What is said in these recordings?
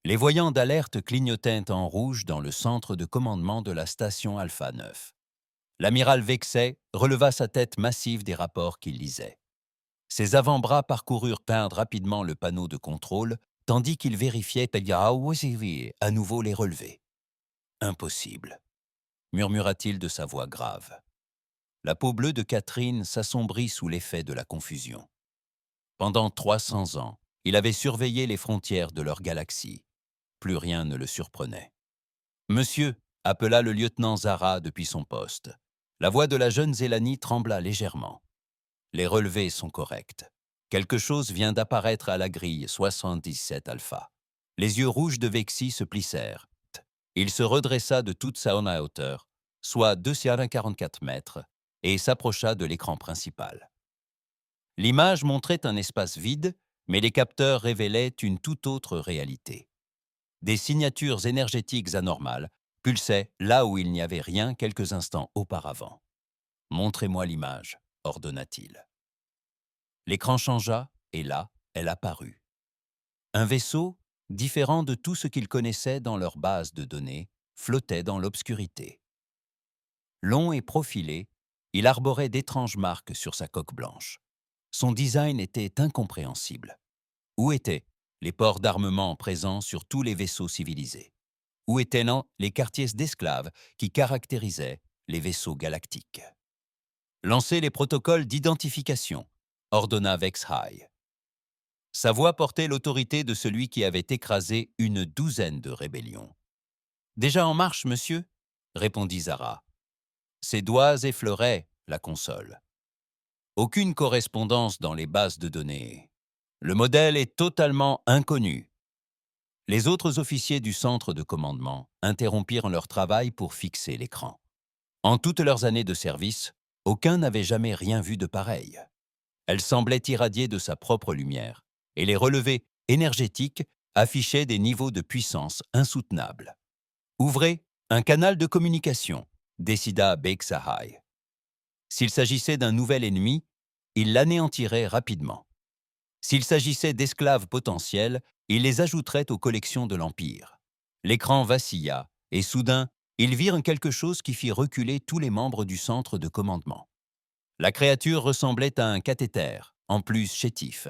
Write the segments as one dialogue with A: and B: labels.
A: Les voyants d'alerte clignotaient en rouge dans le centre de commandement de la station Alpha 9. L'amiral Vexey releva sa tête massive des rapports qu'il lisait. Ses avant-bras parcoururent rapidement le panneau de contrôle, tandis qu'il vérifiait à nouveau les relevés. « Impossible », murmura-t-il de sa voix grave. La peau bleue de Catherine s'assombrit sous l'effet de la confusion. Pendant 300 ans, il avait surveillé les frontières de leur galaxie. Plus rien ne le surprenait. « Monsieur », appela le lieutenant Zara depuis son poste. La voix de la jeune Zélanie trembla légèrement. « Les relevés sont corrects. Quelque chose vient d'apparaître à la grille 77 Alpha. » Les yeux rouges de Vexy se plissèrent. Il se redressa de toute sa hauteur, soit 244 mètres, et s'approcha de l'écran principal. L'image montrait un espace vide, mais les capteurs révélaient une toute autre réalité. Des signatures énergétiques anormales pulsaient là où il n'y avait rien quelques instants auparavant. « Montrez-moi l'image », ordonna-t-il. L'écran changea, et là, elle apparut. Un vaisseau, différent de tout ce qu'il connaissait dans leur base de données, flottait dans l'obscurité. Long et profilé, il arborait d'étranges marques sur sa coque blanche. Son design était incompréhensible. Où étaient les ports d'armement présents sur tous les vaisseaux civilisés? Où étaient les quartiers d'esclaves qui caractérisaient les vaisseaux galactiques? « Lancez les protocoles d'identification », ordonna Vexhai. Sa voix portait l'autorité de celui qui avait écrasé une douzaine de rébellions. « Déjà en marche, monsieur » répondit Zara. Ses doigts effleuraient la console. Aucune correspondance dans les bases de données. Le modèle est totalement inconnu. Les autres officiers du centre de commandement interrompirent leur travail pour fixer l'écran. En toutes leurs années de service, aucun n'avait jamais rien vu de pareil. Elle semblait irradier de sa propre lumière, et les relevés énergétiques affichaient des niveaux de puissance insoutenables. « Ouvrez un canal de communication », décida Bexahai. S'il s'agissait d'un nouvel ennemi, il l'anéantirait rapidement. S'il s'agissait d'esclaves potentiels, il les ajouterait aux collections de l'Empire. L'écran vacilla, et soudain, ils virent quelque chose qui fit reculer tous les membres du centre de commandement. La créature ressemblait à un cathéter, en plus chétif.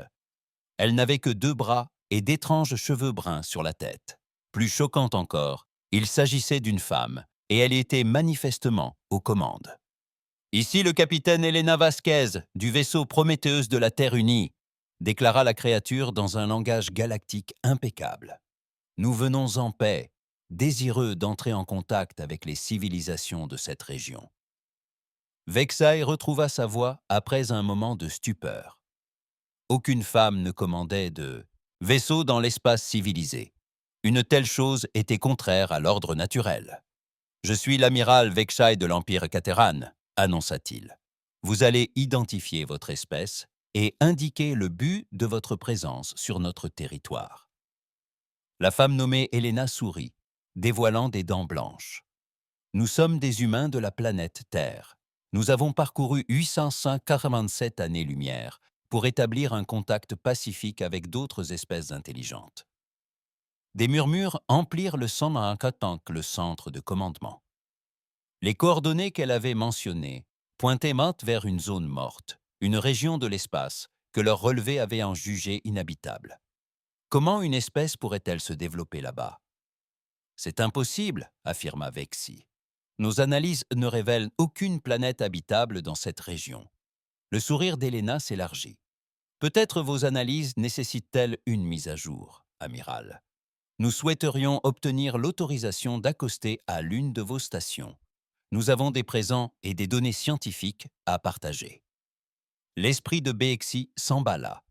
A: Elle n'avait que 2 bras et d'étranges cheveux bruns sur la tête. Plus choquant encore, il s'agissait d'une femme, et elle était manifestement aux commandes. « Ici le capitaine Elena Vasquez, du vaisseau Prométhéeuse de la Terre unie », déclara la créature dans un langage galactique impeccable. « Nous venons en paix, désireux d'entrer en contact avec les civilisations de cette région. » Vexhai retrouva sa voix après un moment de stupeur. Aucune femme ne commandait de « vaisseau dans l'espace civilisé ». Une telle chose était contraire à l'ordre naturel. « Je suis l'amiral Vexhai de l'Empire Cateran », annonça-t-il. « Vous allez identifier votre espèce et indiquer le but de votre présence sur notre territoire. » La femme nommée Helena sourit, dévoilant des dents blanches. « Nous sommes des humains de la planète Terre. Nous avons parcouru 847 années-lumière pour établir un contact pacifique avec d'autres espèces intelligentes. » Des murmures emplirent le le centre de commandement. Les coordonnées qu'elle avait mentionnées pointaient vers une zone morte, une région de l'espace que leur relevé avait en jugé inhabitable. Comment une espèce pourrait-elle se développer là-bas? « C'est impossible, affirma Vexy. Nos analyses ne révèlent aucune planète habitable dans cette région. Le sourire d'Helena s'élargit. Peut-être vos analyses nécessitent-elles une mise à jour, amiral. Nous souhaiterions obtenir l'autorisation d'accoster à l'une de vos stations. Nous avons des présents et des données scientifiques à partager. » L'esprit de Bexy s'emballa.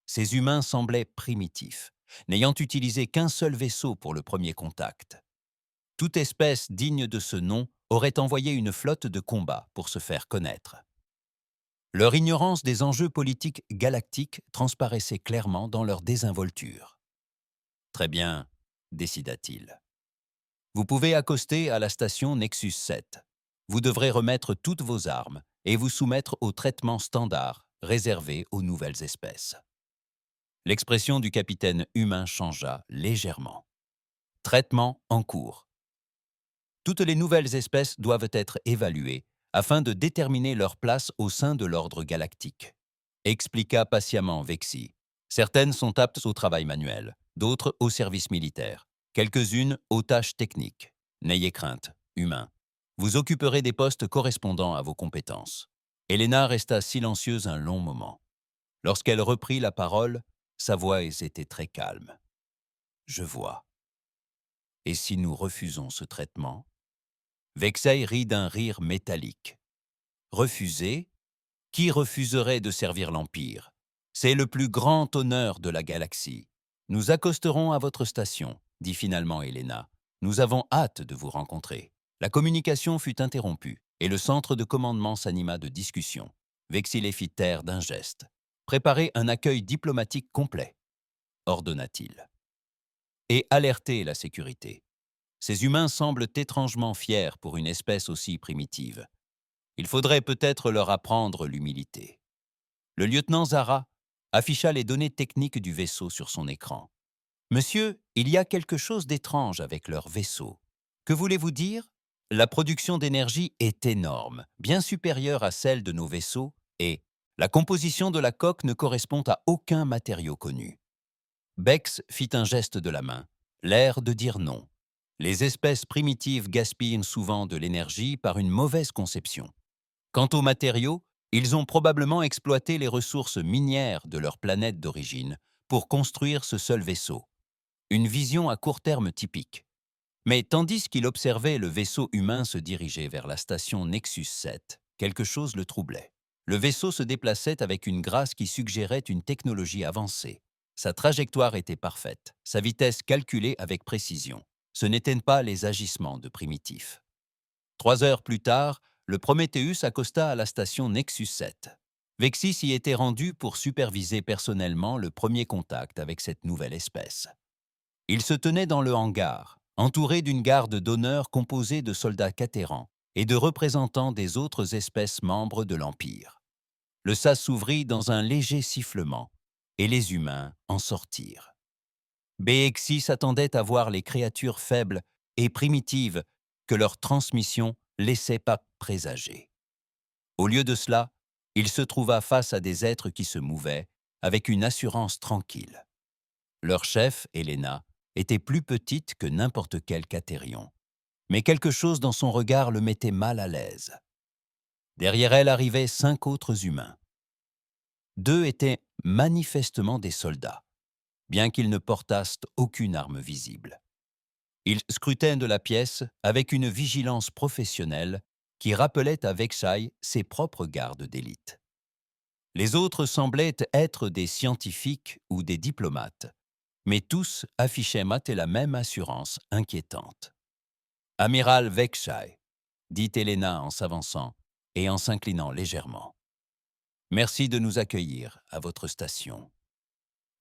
A: Ces humains semblaient primitifs, n'ayant utilisé qu'un seul vaisseau pour le premier contact. Toute espèce digne de ce nom aurait envoyé une flotte de combat pour se faire connaître. Leur ignorance des enjeux politiques galactiques transparaissait clairement dans leur désinvolture. « Très bien, » décida-t-il. « Vous pouvez accoster à la station Nexus 7. Vous devrez remettre toutes vos armes et vous soumettre au traitement standard réservé aux nouvelles espèces. » L'expression du capitaine humain changea légèrement. Traitement en cours. Toutes les nouvelles espèces doivent être évaluées afin de déterminer leur place au sein de l'ordre galactique. Expliqua patiemment Vexi. Certaines sont aptes au travail manuel, d'autres au service militaire, quelques-unes aux tâches techniques. N'ayez crainte, humains. Vous occuperez des postes correspondant à vos compétences. Helena resta silencieuse un long moment. Lorsqu'elle reprit la parole, sa voix était très calme. Je vois. Et si nous refusons ce traitement? Vexei rit d'un rire métallique. Refuser? Qui refuserait de servir l'Empire? C'est le plus grand honneur de la galaxie. Nous accosterons à votre station, dit finalement Helena. Nous avons hâte de vous rencontrer. La communication fut interrompue et le centre de commandement s'anima de discussion. Vexi les fit taire d'un geste. Préparez un accueil diplomatique complet, ordonna-t-il. Et alertez la sécurité. Ces humains semblent étrangement fiers pour une espèce aussi primitive. Il faudrait peut-être leur apprendre l'humilité. Le lieutenant Zara afficha les données techniques du vaisseau sur son écran. « Monsieur, il y a quelque chose d'étrange avec leur vaisseau. Que voulez-vous dire? La production d'énergie est énorme, bien supérieure à celle de nos vaisseaux, et la composition de la coque ne correspond à aucun matériau connu. » Bex fit un geste de la main, l'air de dire non. Les espèces primitives gaspillent souvent de l'énergie par une mauvaise conception. Quant aux matériaux, ils ont probablement exploité les ressources minières de leur planète d'origine pour construire ce seul vaisseau. Une vision à court terme typique. Mais tandis qu'il observait le vaisseau humain se diriger vers la station Nexus 7, quelque chose le troublait. Le vaisseau se déplaçait avec une grâce qui suggérait une technologie avancée. Sa trajectoire était parfaite, sa vitesse calculée avec précision. Ce n'étaient pas les agissements de primitifs. 3 heures plus tard, le Prometheus accosta à la station Nexus 7. Vexi s'y était rendu pour superviser personnellement le premier contact avec cette nouvelle espèce. Il se tenait dans le hangar, entouré d'une garde d'honneur composée de soldats caterans et de représentants des autres espèces membres de l'Empire. Le sas s'ouvrit dans un léger sifflement, et les humains en sortirent. Bexi s'attendait à voir les créatures faibles et primitives que leur transmission laissait pas présager. Au lieu de cela, il se trouva face à des êtres qui se mouvaient avec une assurance tranquille. Leur chef, Helena, était plus petite que n'importe quel catérion, mais quelque chose dans son regard le mettait mal à l'aise. Derrière elle arrivaient 5 autres humains. 2 étaient manifestement des soldats, bien qu'ils ne portassent aucune arme visible. Ils scrutaient de la pièce avec une vigilance professionnelle qui rappelait à Vexai ses propres gardes d'élite. Les autres semblaient être des scientifiques ou des diplomates, mais tous affichaient la même assurance inquiétante. « Amiral Vexai, » dit Helena en s'avançant et en s'inclinant légèrement. « Merci de nous accueillir à votre station. »«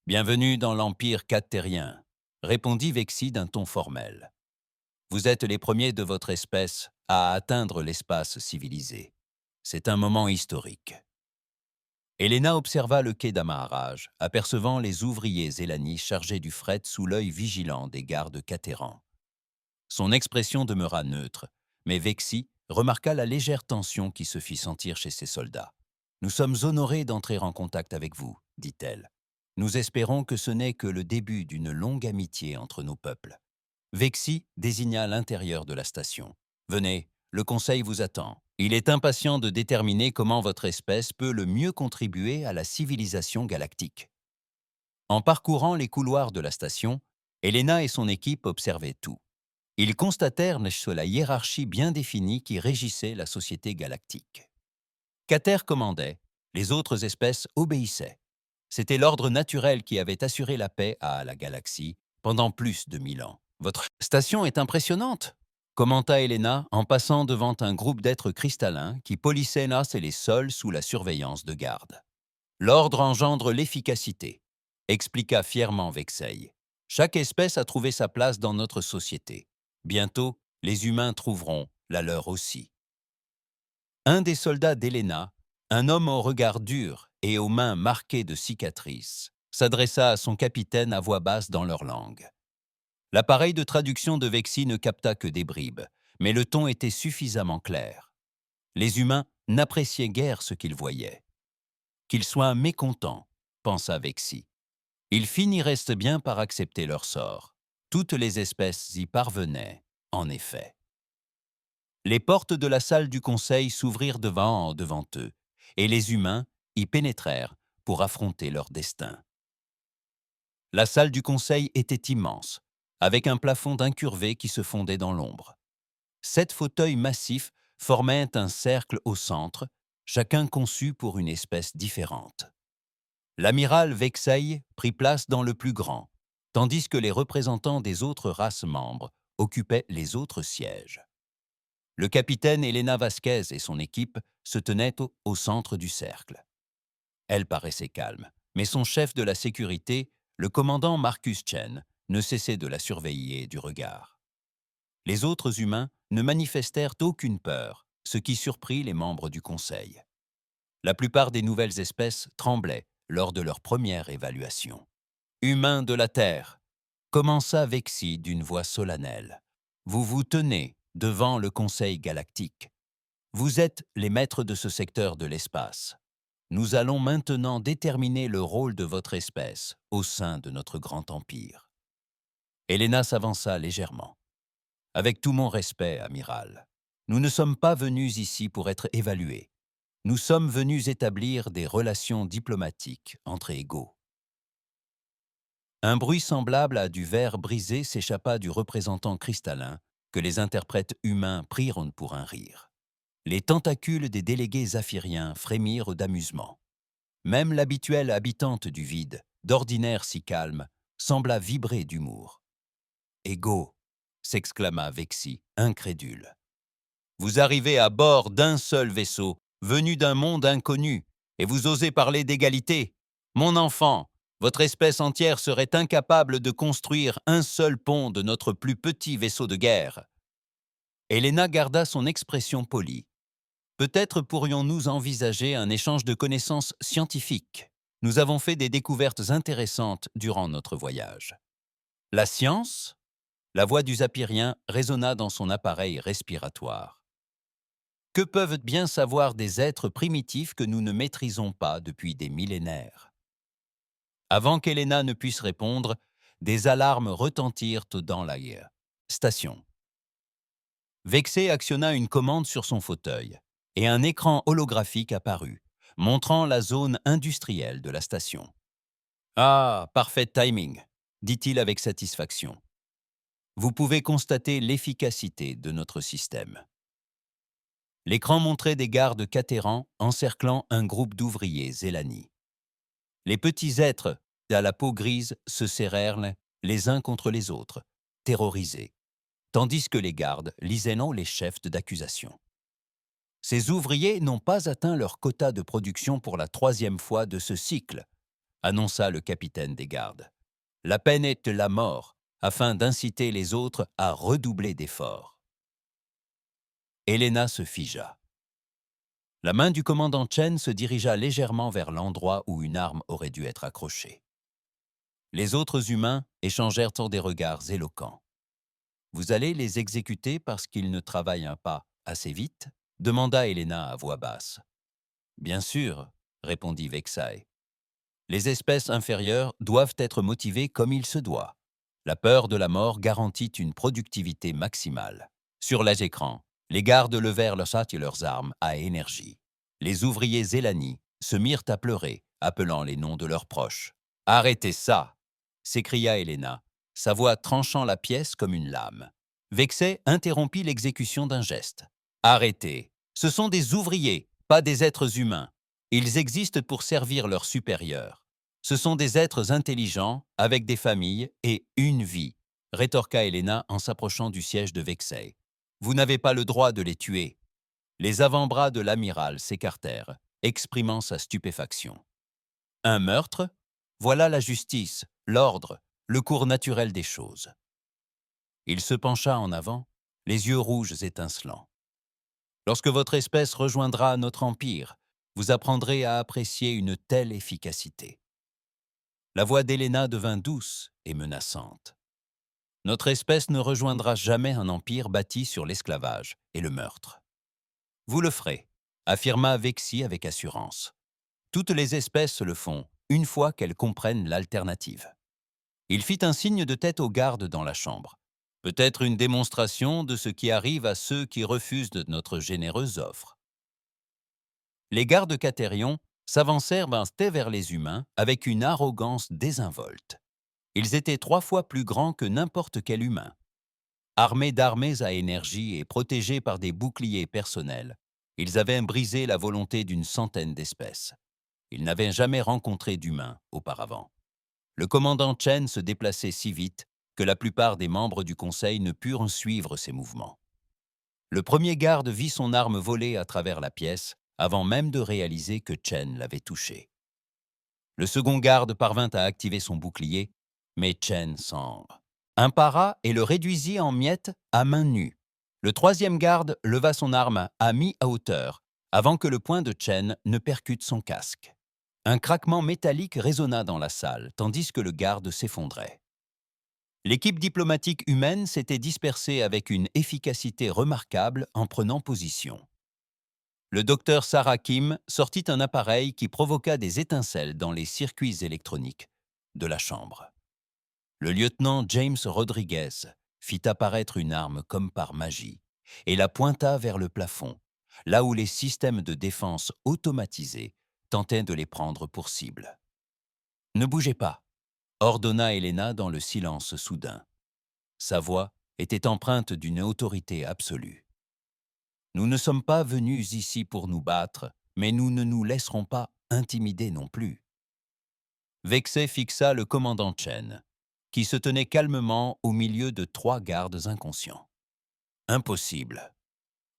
A: Bienvenue dans l'Empire cattérien, » répondit Vexi d'un ton formel. « Vous êtes les premiers de votre espèce à atteindre l'espace civilisé. C'est un moment historique. » Helena observa le quai d'amarrage, apercevant les ouvriers Zélani chargés du fret sous l'œil vigilant des gardes catérans. Son expression demeura neutre, mais Vexi remarqua la légère tension qui se fit sentir chez ses soldats. « Nous sommes honorés d'entrer en contact avec vous, » dit-elle. « Nous espérons que ce n'est que le début d'une longue amitié entre nos peuples. » Vexi désigna l'intérieur de la station. « Venez, le conseil vous attend. Il est impatient de déterminer comment votre espèce peut le mieux contribuer à la civilisation galactique. » En parcourant les couloirs de la station, Helena et son équipe observaient tout. Ils constatèrent la hiérarchie bien définie qui régissait la société galactique. Cater commandait, les autres espèces obéissaient. C'était l'ordre naturel qui avait assuré la paix à la galaxie pendant plus de 1000 ans. « Votre station est impressionnante !» commenta Helena en passant devant un groupe d'êtres cristallins qui polissaient les sols sous la surveillance de gardes. « L'ordre engendre l'efficacité, » expliqua fièrement Vexei. « Chaque espèce a trouvé sa place dans notre société. Bientôt, les humains trouveront la leur aussi. » Un des soldats d'Helena, un homme au regard dur et aux mains marquées de cicatrices, s'adressa à son capitaine à voix basse dans leur langue. L'appareil de traduction de Vexi ne capta que des bribes, mais le ton était suffisamment clair. Les humains n'appréciaient guère ce qu'ils voyaient. Qu'ils soient mécontents, pensa Vexi. Ils finiraient bien par accepter leur sort. Toutes les espèces y parvenaient, en effet. Les portes de la salle du conseil s'ouvrirent devant eux, et les humains y pénétrèrent pour affronter leur destin. La salle du conseil était immense, avec un plafond d'incurvé qui se fondait dans l'ombre. 7 fauteuils massifs formaient un cercle au centre, chacun conçu pour une espèce différente. L'amiral Vexei prit place dans le plus grand, tandis que les représentants des autres races membres occupaient les autres sièges. Le capitaine Elena Vasquez et son équipe se tenaient au centre du cercle. Elle paraissait calme, mais son chef de la sécurité, le commandant Marcus Chen, ne cessait de la surveiller du regard. Les autres humains ne manifestèrent aucune peur, ce qui surprit les membres du conseil. La plupart des nouvelles espèces tremblaient lors de leur première évaluation. « Humains de la Terre », commença Vexi d'une voix solennelle. « Vous vous tenez devant le Conseil galactique. Vous êtes les maîtres de ce secteur de l'espace. Nous allons maintenant déterminer le rôle de votre espèce au sein de notre grand empire. » Elena s'avança légèrement. « Avec tout mon respect, amiral, nous ne sommes pas venus ici pour être évalués. Nous sommes venus établir des relations diplomatiques entre égaux. » Un bruit semblable à du verre brisé s'échappa du représentant cristallin que les interprètes humains prirent pour un rire. Les tentacules des délégués zaphiriens frémirent d'amusement. Même l'habituelle habitante du vide, d'ordinaire si calme, sembla vibrer d'humour. « Égaux !» s'exclama Vexi, incrédule. « Vous arrivez à bord d'un seul vaisseau, venu d'un monde inconnu, et vous osez parler d'égalité. Mon enfant, votre espèce entière serait incapable de construire un seul pont de notre plus petit vaisseau de guerre. » Elena garda son expression polie. « Peut-être pourrions-nous envisager un échange de connaissances scientifiques. Nous avons fait des découvertes intéressantes durant notre voyage. » « La science ?» La voix du Zaphirien résonna dans son appareil respiratoire. « Que peuvent bien savoir des êtres primitifs que nous ne maîtrisons pas depuis des millénaires ?» Avant qu'Elena ne puisse répondre, des alarmes retentirent dans la station. Vexé actionna une commande sur son fauteuil, et un écran holographique apparut, montrant la zone industrielle de la station. « Ah, parfait timing !» dit-il avec satisfaction. « Vous pouvez constater l'efficacité de notre système. » L'écran montrait des gardes Caterans encerclant un groupe d'ouvriers Zélani. Les petits êtres à la peau grise se serrèrent les uns contre les autres, terrorisés, tandis que les gardes lisaient non les chefs d'accusation. « Ces ouvriers n'ont pas atteint leur quota de production pour la 3e fois de ce cycle, » annonça le capitaine des gardes. « La peine est la mort, afin d'inciter les autres à redoubler d'efforts. » Elena se figea. La main du commandant Chen se dirigea légèrement vers l'endroit où une arme aurait dû être accrochée. Les autres humains échangèrent des regards éloquents. « Vous allez les exécuter parce qu'ils ne travaillent pas assez vite ?» demanda Elena à voix basse. « Bien sûr, » répondit Vexai. « Les espèces inférieures doivent être motivées comme il se doit. La peur de la mort garantit une productivité maximale. » Sur les écrans, les gardes levèrent leurs armes à énergie. Les ouvriers Zélani se mirent à pleurer, appelant les noms de leurs proches. « Arrêtez ça !» s'écria Elena, sa voix tranchant la pièce comme une lame. Vexai interrompit l'exécution d'un geste. « Arrêtez! Ce sont des ouvriers, pas des êtres humains. Ils existent pour servir leurs supérieurs. Ce sont des êtres intelligents, avec des familles et une vie, » rétorqua Elena en s'approchant du siège de Vexai. « Vous n'avez pas le droit de les tuer. » Les avant-bras de l'amiral s'écartèrent, exprimant sa stupéfaction. « Un meurtre ? Voilà la justice, l'ordre, le cours naturel des choses. » Il se pencha en avant, les yeux rouges étincelants. « Lorsque votre espèce rejoindra notre empire, vous apprendrez à apprécier une telle efficacité. » La voix d'Elena devint douce et menaçante. Notre espèce ne rejoindra jamais un empire bâti sur l'esclavage et le meurtre. Vous le ferez, affirma Vexi avec assurance. Toutes les espèces le font, une fois qu'elles comprennent l'alternative. Il fit un signe de tête aux gardes dans la chambre. Peut-être une démonstration de ce qui arrive à ceux qui refusent de notre généreuse offre. Les gardes Catérion s'avancèrent vers les humains avec une arrogance désinvolte. Ils étaient 3 fois plus grands que n'importe quel humain. Armés d'armées à énergie et protégés par des boucliers personnels, ils avaient brisé la volonté d'une centaine d'espèces. Ils n'avaient jamais rencontré d'humains auparavant. Le commandant Chen se déplaçait si vite que la plupart des membres du conseil ne purent suivre ses mouvements. Le premier garde vit son arme voler à travers la pièce avant même de réaliser que Chen l'avait touché. Le second garde parvint à activer son bouclier, mais Chen s'en impara et le réduisit en miettes à main nue. Le troisième garde leva son arme à mi-hauteur avant que le poing de Chen ne percute son casque. Un craquement métallique résonna dans la salle, tandis que le garde s'effondrait. L'équipe diplomatique humaine s'était dispersée avec une efficacité remarquable en prenant position. Le docteur Sarah Kim sortit un appareil qui provoqua des étincelles dans les circuits électroniques de la chambre. Le lieutenant James Rodriguez fit apparaître une arme comme par magie et la pointa vers le plafond, là où les systèmes de défense automatisés tentaient de les prendre pour cible. « Ne bougez pas », ordonna Helena dans le silence soudain. Sa voix était empreinte d'une autorité absolue. « Nous ne sommes pas venus ici pour nous battre, mais nous ne nous laisserons pas intimider non plus. » Vexé fixa le commandant Chen, qui se tenait calmement au milieu de 3 gardes inconscients. « Impossible.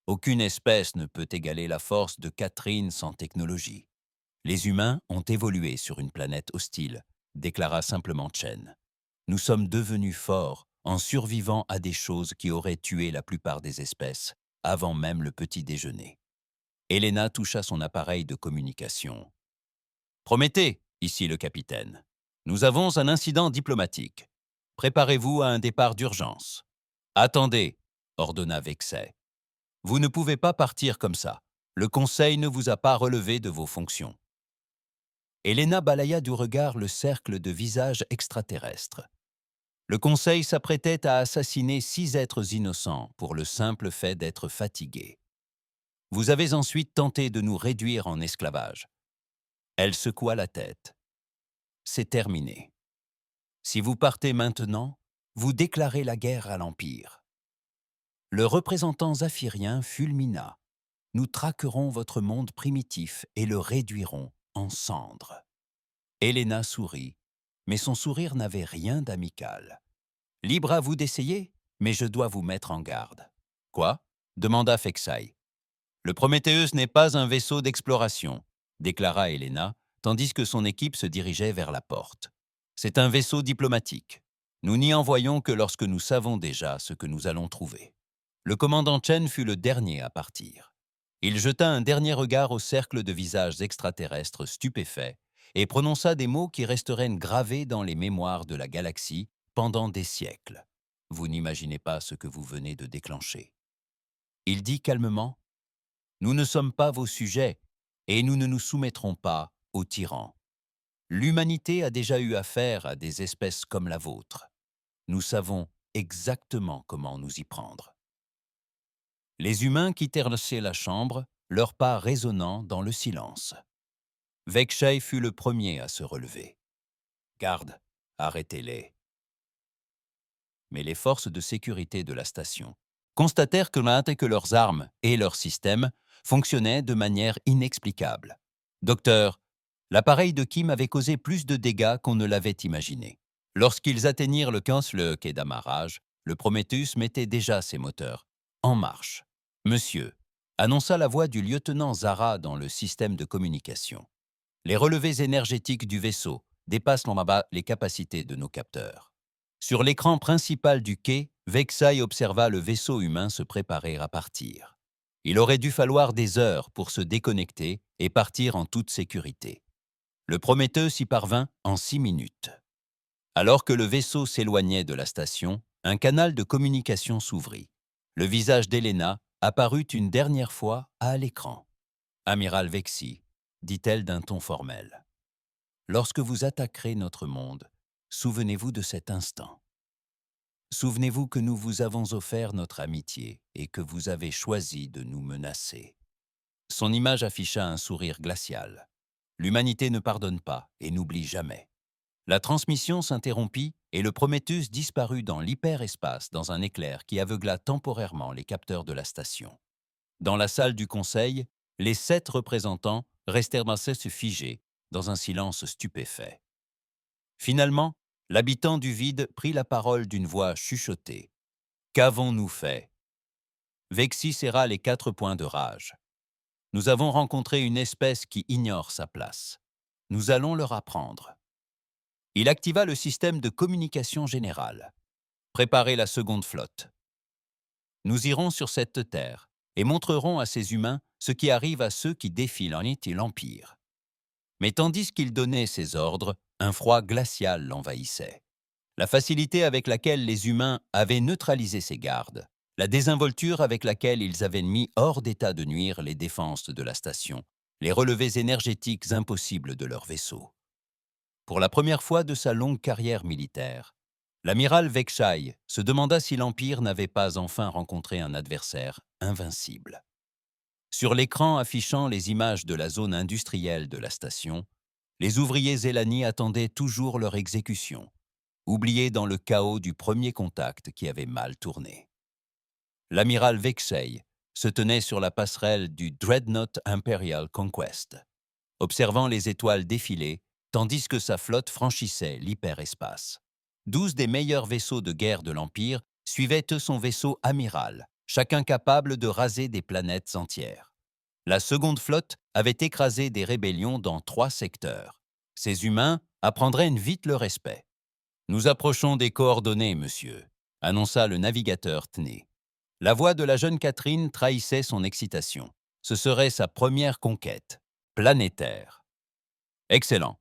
A: Aucune espèce ne peut égaler la force de Catherine sans technologie. Les humains ont évolué sur une planète hostile, déclara simplement Chen. Nous sommes devenus forts en survivant à des choses qui auraient tué la plupart des espèces, avant même le petit déjeuner. Helena toucha son appareil de communication. « Prométhée, ici le capitaine. Nous avons un incident diplomatique. Préparez-vous à un départ d'urgence. »« Attendez, » ordonna Vexay. « Vous ne pouvez pas partir comme ça. Le Conseil ne vous a pas relevé de vos fonctions. » Helena balaya du regard le cercle de visages extraterrestres. Le Conseil s'apprêtait à assassiner 6 êtres innocents pour le simple fait d'être fatigués. Vous avez ensuite tenté de nous réduire en esclavage. Elle secoua la tête. C'est terminé. Si vous partez maintenant, vous déclarez la guerre à l'Empire. Le représentant zaphirien fulmina. Nous traquerons votre monde primitif et le réduirons en cendres. Helena sourit, mais son sourire n'avait rien d'amical. Libre à vous d'essayer, mais je dois vous mettre en garde. Quoi ? Demanda Fexai. Le Prométhéeus n'est pas un vaisseau d'exploration, déclara Helena, tandis que son équipe se dirigeait vers la porte. C'est un vaisseau diplomatique. Nous n'y envoyons que lorsque nous savons déjà ce que nous allons trouver. Le commandant Chen fut le dernier à partir. Il jeta un dernier regard au cercle de visages extraterrestres stupéfaits et prononça des mots qui resteraient gravés dans les mémoires de la galaxie pendant des siècles. Vous n'imaginez pas ce que vous venez de déclencher. Il dit calmement « Nous ne sommes pas vos sujets et nous ne nous soumettrons pas aux tyrans. L'humanité a déjà eu affaire à des espèces comme la vôtre. Nous savons exactement comment nous y prendre. » Les humains quittèrent la chambre, leurs pas résonnant dans le silence. Vexay fut le premier à se relever. « Garde, arrêtez-les. » Mais les forces de sécurité de la station constatèrent que leurs armes et leurs systèmes fonctionnaient de manière inexplicable. « Docteur, l'appareil de Kim avait causé plus de dégâts qu'on ne l'avait imaginé. » Lorsqu'ils atteignirent le quai d'amarrage, le Prométhéeus mettait déjà ses moteurs en marche. « Monsieur », annonça la voix du lieutenant Zara dans le système de communication. « Les relevés énergétiques du vaisseau dépassent les capacités de nos capteurs. » Sur l'écran principal du quai, Vexay observa le vaisseau humain se préparer à partir. Il aurait dû falloir des heures pour se déconnecter et partir en toute sécurité. Le Prométhéeus y parvint en 6 minutes. Alors que le vaisseau s'éloignait de la station, Un canal de communication s'ouvrit. Le visage d'Helena apparut une dernière fois à l'écran. « Amiral Vexi, dit-elle d'un ton formel, lorsque vous attaquerez notre monde, souvenez-vous de cet instant. Souvenez-vous que nous vous avons offert notre amitié et que vous avez choisi de nous menacer. » Son image afficha un sourire glacial. L'humanité ne pardonne pas et n'oublie jamais. La transmission s'interrompit et le Prométheus disparut dans l'hyperespace dans un éclair qui aveugla temporairement les capteurs de la station. Dans la salle du conseil, les 7 représentants restèrent figés dans un silence stupéfait. Finalement, l'habitant du vide prit la parole d'une voix chuchotée. « Qu'avons-nous fait ?» Vexi serra les 4 poings de rage. « Nous avons rencontré une espèce qui ignore sa place. Nous allons leur apprendre. » Il activa le système de communication générale. « Préparez la seconde flotte. Nous irons sur cette terre et montrerons à ces humains ce qui arrive à ceux qui défient l'Empire. » Mais tandis qu'il donnait ces ordres, un froid glacial l'envahissait. La facilité avec laquelle les humains avaient neutralisé ses gardes, la désinvolture avec laquelle ils avaient mis hors d'état de nuire les défenses de la station, les relevés énergétiques impossibles de leur vaisseau. Pour la première fois de sa longue carrière militaire, l'amiral Vexai se demanda si l'Empire n'avait pas enfin rencontré un adversaire invincible. Sur l'écran affichant les images de la zone industrielle de la station, les ouvriers Zélani attendaient toujours leur exécution, oubliés dans le chaos du premier contact qui avait mal tourné. L'amiral Vexai se tenait sur la passerelle du Dreadnought Imperial Conquest, observant les étoiles défiler tandis que sa flotte franchissait l'hyperespace. 12 des meilleurs vaisseaux de guerre de l'Empire suivaient son vaisseau amiral, chacun capable de raser des planètes entières. La seconde flotte avait écrasé des rébellions dans 3 secteurs. Ces humains apprendraient vite le respect. « Nous approchons des coordonnées, monsieur », annonça le navigateur Tné. La voix de la jeune Catherine trahissait son excitation. Ce serait sa première conquête, planétaire. « Excellent.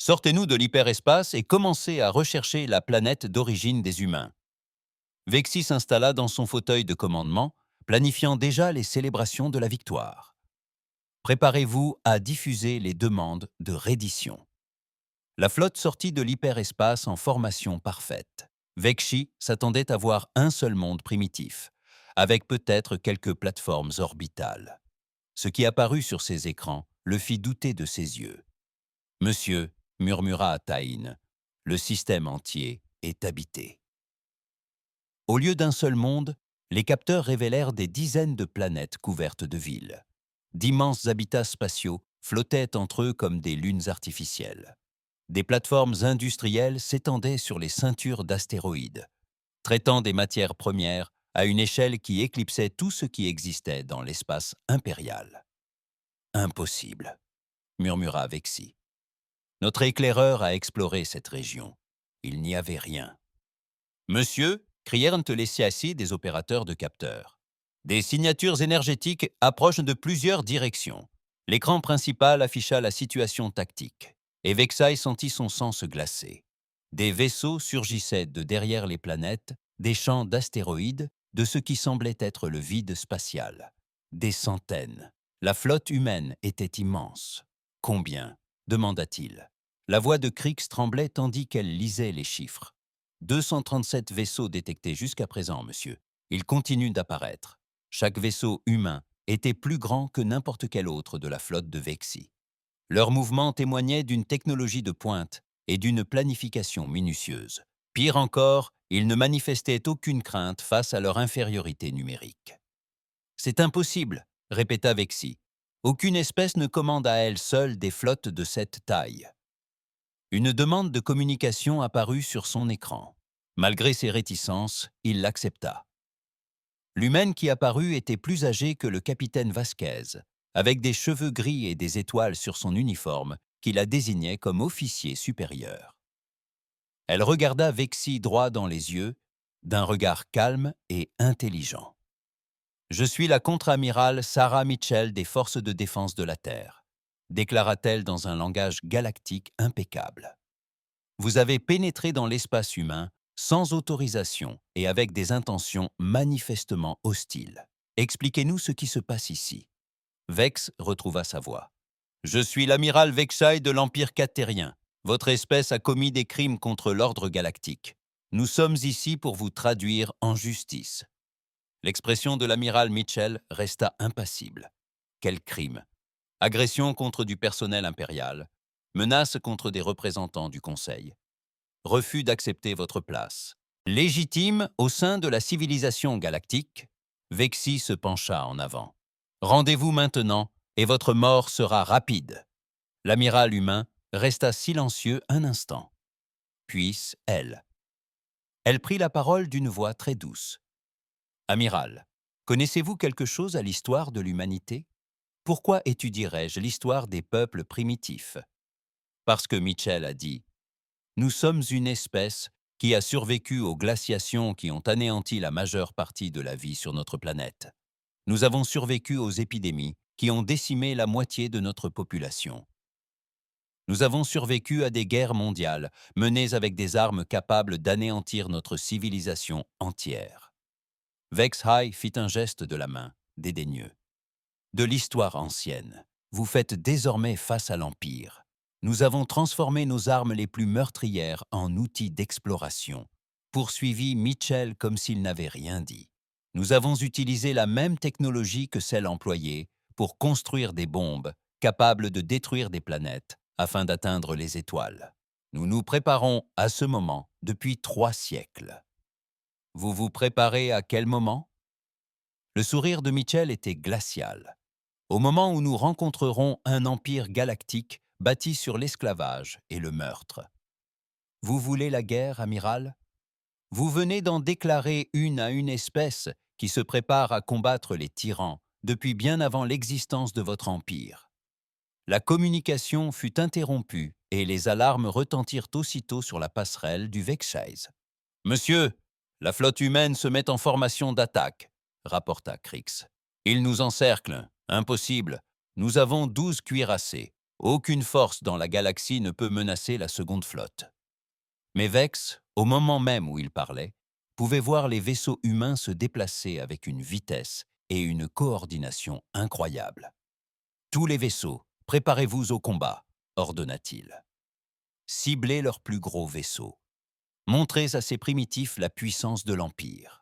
A: Sortez-nous de l'hyperespace et commencez à rechercher la planète d'origine des humains. » Vexi s'installa dans son fauteuil de commandement, planifiant déjà les célébrations de la victoire. « Préparez-vous à diffuser les demandes de reddition. » La flotte sortit de l'hyperespace en formation parfaite. Vexi s'attendait à voir un seul monde primitif, avec peut-être quelques plateformes orbitales. Ce qui apparut sur ses écrans le fit douter de ses yeux. « Monsieur, » murmura Taïn, « le système entier est habité. » Au lieu d'un seul monde, les capteurs révélèrent des dizaines de planètes couvertes de villes. D'immenses habitats spatiaux flottaient entre eux comme des lunes artificielles. Des plateformes industrielles s'étendaient sur les ceintures d'astéroïdes, traitant des matières premières à une échelle qui éclipsait tout ce qui existait dans l'espace impérial. « Impossible, » murmura Vexi. « Notre éclaireur a exploré cette région. Il n'y avait rien. »« Monsieur » crièrent les SIACI des opérateurs de capteurs. « Des signatures énergétiques approchent de plusieurs directions. » L'écran principal afficha la situation tactique, et Vexai sentit son sang se glacer. Des vaisseaux surgissaient de derrière les planètes, des champs d'astéroïdes, de ce qui semblait être le vide spatial. Des centaines. La flotte humaine était immense. « Combien ?» demanda-t-il. La voix de Krix tremblait tandis qu'elle lisait les chiffres. « 237 vaisseaux détectés jusqu'à présent, monsieur. Ils continuent d'apparaître. Chaque vaisseau humain était plus grand que n'importe quel autre de la flotte de Vexi. Leurs mouvements témoignaient d'une technologie de pointe et d'une planification minutieuse. Pire encore, ils ne manifestaient aucune crainte face à leur infériorité numérique. « C'est impossible », répéta Vexi. « Aucune espèce ne commande à elle seule des flottes de cette taille. » Une demande de communication apparut sur son écran. Malgré ses réticences, il l'accepta. L'humaine qui apparut était plus âgée que le capitaine Vasquez, avec des cheveux gris et des étoiles sur son uniforme qui la désignait comme officier supérieur. Elle regarda Vexi droit dans les yeux, d'un regard calme et intelligent. « Je suis la contre-amirale Sarah Mitchell des Forces de défense de la Terre », déclara-t-elle dans un langage galactique impeccable. « Vous avez pénétré dans l'espace humain sans autorisation et avec des intentions manifestement hostiles. Expliquez-nous ce qui se passe ici. Vex retrouva sa voix. Je suis l'amiral Vexai de l'Empire Cattérien. Votre espèce a commis des crimes contre l'ordre galactique. Nous sommes ici pour vous traduire en justice. L'expression de l'amiral Mitchell resta impassible. Quel crime! Agression contre du personnel impérial, menace contre des représentants du Conseil, refus d'accepter votre place. Légitime au sein de la civilisation galactique, Vexi se pencha en avant. Rendez-vous maintenant et votre mort sera rapide. L'amiral humain resta silencieux un instant. Puis, elle prit la parole d'une voix très douce. Amiral, connaissez-vous quelque chose à l'histoire de l'humanité? Pourquoi étudierais-je l'histoire des peuples primitifs? Parce que Mitchell a dit « Nous sommes une espèce qui a survécu aux glaciations qui ont anéanti la majeure partie de la vie sur notre planète. Nous avons survécu aux épidémies qui ont décimé la moitié de notre population. Nous avons survécu à des guerres mondiales menées avec des armes capables d'anéantir notre civilisation entière. » Vex-High fit un geste de la main, dédaigneux. De l'histoire ancienne, vous faites désormais face à l'Empire. Nous avons transformé nos armes les plus meurtrières en outils d'exploration, poursuivit Mitchell comme s'il n'avait rien dit. Nous avons utilisé la même technologie que celle employée pour construire des bombes capables de détruire des planètes afin d'atteindre les étoiles. Nous nous préparons à ce moment depuis 3 siècles. Vous vous préparez à quel moment? Le sourire de Mitchell était glacial. Au moment où nous rencontrerons un empire galactique bâti sur l'esclavage et le meurtre. Vous voulez la guerre, amiral? Vous venez d'en déclarer une à une espèce qui se prépare à combattre les tyrans depuis bien avant l'existence de votre empire. La communication fut interrompue et les alarmes retentirent aussitôt sur la passerelle du Vexai. « Monsieur, la flotte humaine se met en formation d'attaque, » rapporta Krix. « Ils nous encerclent. Impossible. Nous avons 12 cuirassés. Aucune force dans la galaxie ne peut menacer la seconde flotte. » Mais Vex, au moment même où il parlait, pouvait voir les vaisseaux humains se déplacer avec une vitesse et une coordination incroyables. « Tous les vaisseaux, préparez-vous au combat, » ordonna-t-il. « Ciblez leurs plus gros vaisseaux. Montrez à ces primitifs la puissance de l'Empire. »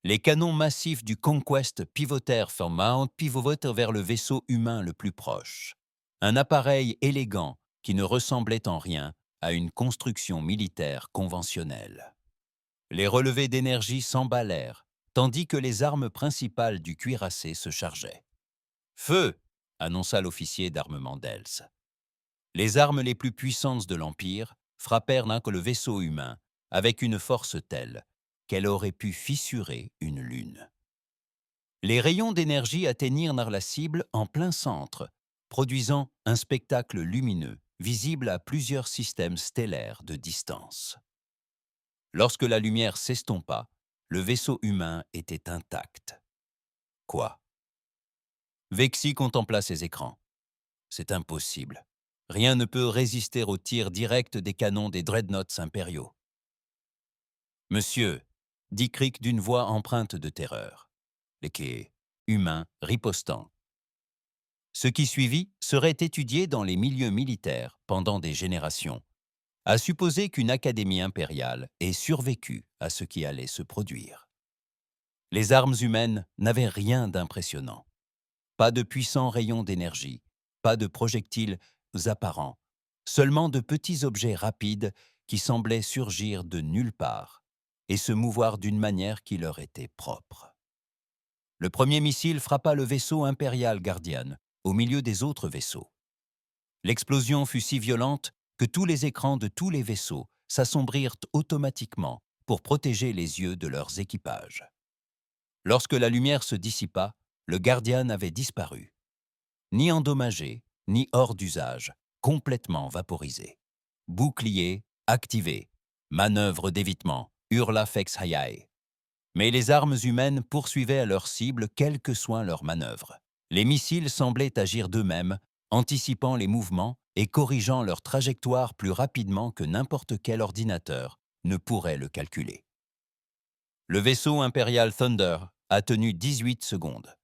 A: Les canons massifs du Conquest pivotèrent vers le vaisseau humain le plus proche. Un appareil élégant qui ne ressemblait en rien à une construction militaire conventionnelle. Les relevés d'énergie s'emballèrent, tandis que les armes principales du cuirassé se chargeaient. « Feu !» annonça l'officier d'armement d'Els. Les armes les plus puissantes de l'Empire frappèrent le vaisseau humain avec une force telle qu'elle aurait pu fissurer une lune. Les rayons d'énergie atteignirent la cible en plein centre, produisant un spectacle lumineux, visible à plusieurs systèmes stellaires de distance. Lorsque la lumière s'estompa, le vaisseau humain était intact. Quoi? Vexi contempla ses écrans. C'est impossible. Rien ne peut résister aux tirs directs des canons des dreadnoughts impériaux. « Monsieur, » dit Crick d'une voix empreinte de terreur. Les quais humains ripostant. Ce qui suivit serait étudié dans les milieux militaires pendant des générations, à supposer qu'une académie impériale ait survécu à ce qui allait se produire. Les armes humaines n'avaient rien d'impressionnant. Pas de puissants rayons d'énergie, pas de projectiles apparents, seulement de petits objets rapides qui semblaient surgir de nulle part et se mouvoir d'une manière qui leur était propre. Le premier missile frappa le vaisseau impérial Guardian, au milieu des autres vaisseaux. L'explosion fut si violente que tous les écrans de tous les vaisseaux s'assombrirent automatiquement pour protéger les yeux de leurs équipages. Lorsque la lumière se dissipa, le Guardian avait disparu. Ni endommagé, ni hors d'usage, complètement vaporisé. Bouclier activé. Manœuvre d'évitement, hurla Vex-High. Mais les armes humaines poursuivaient à leur cible quelle que soit leur manœuvre. Les missiles semblaient agir d'eux-mêmes, anticipant les mouvements et corrigeant leur trajectoire plus rapidement que n'importe quel ordinateur ne pourrait le calculer. Le vaisseau impérial Thunder a tenu 18 secondes.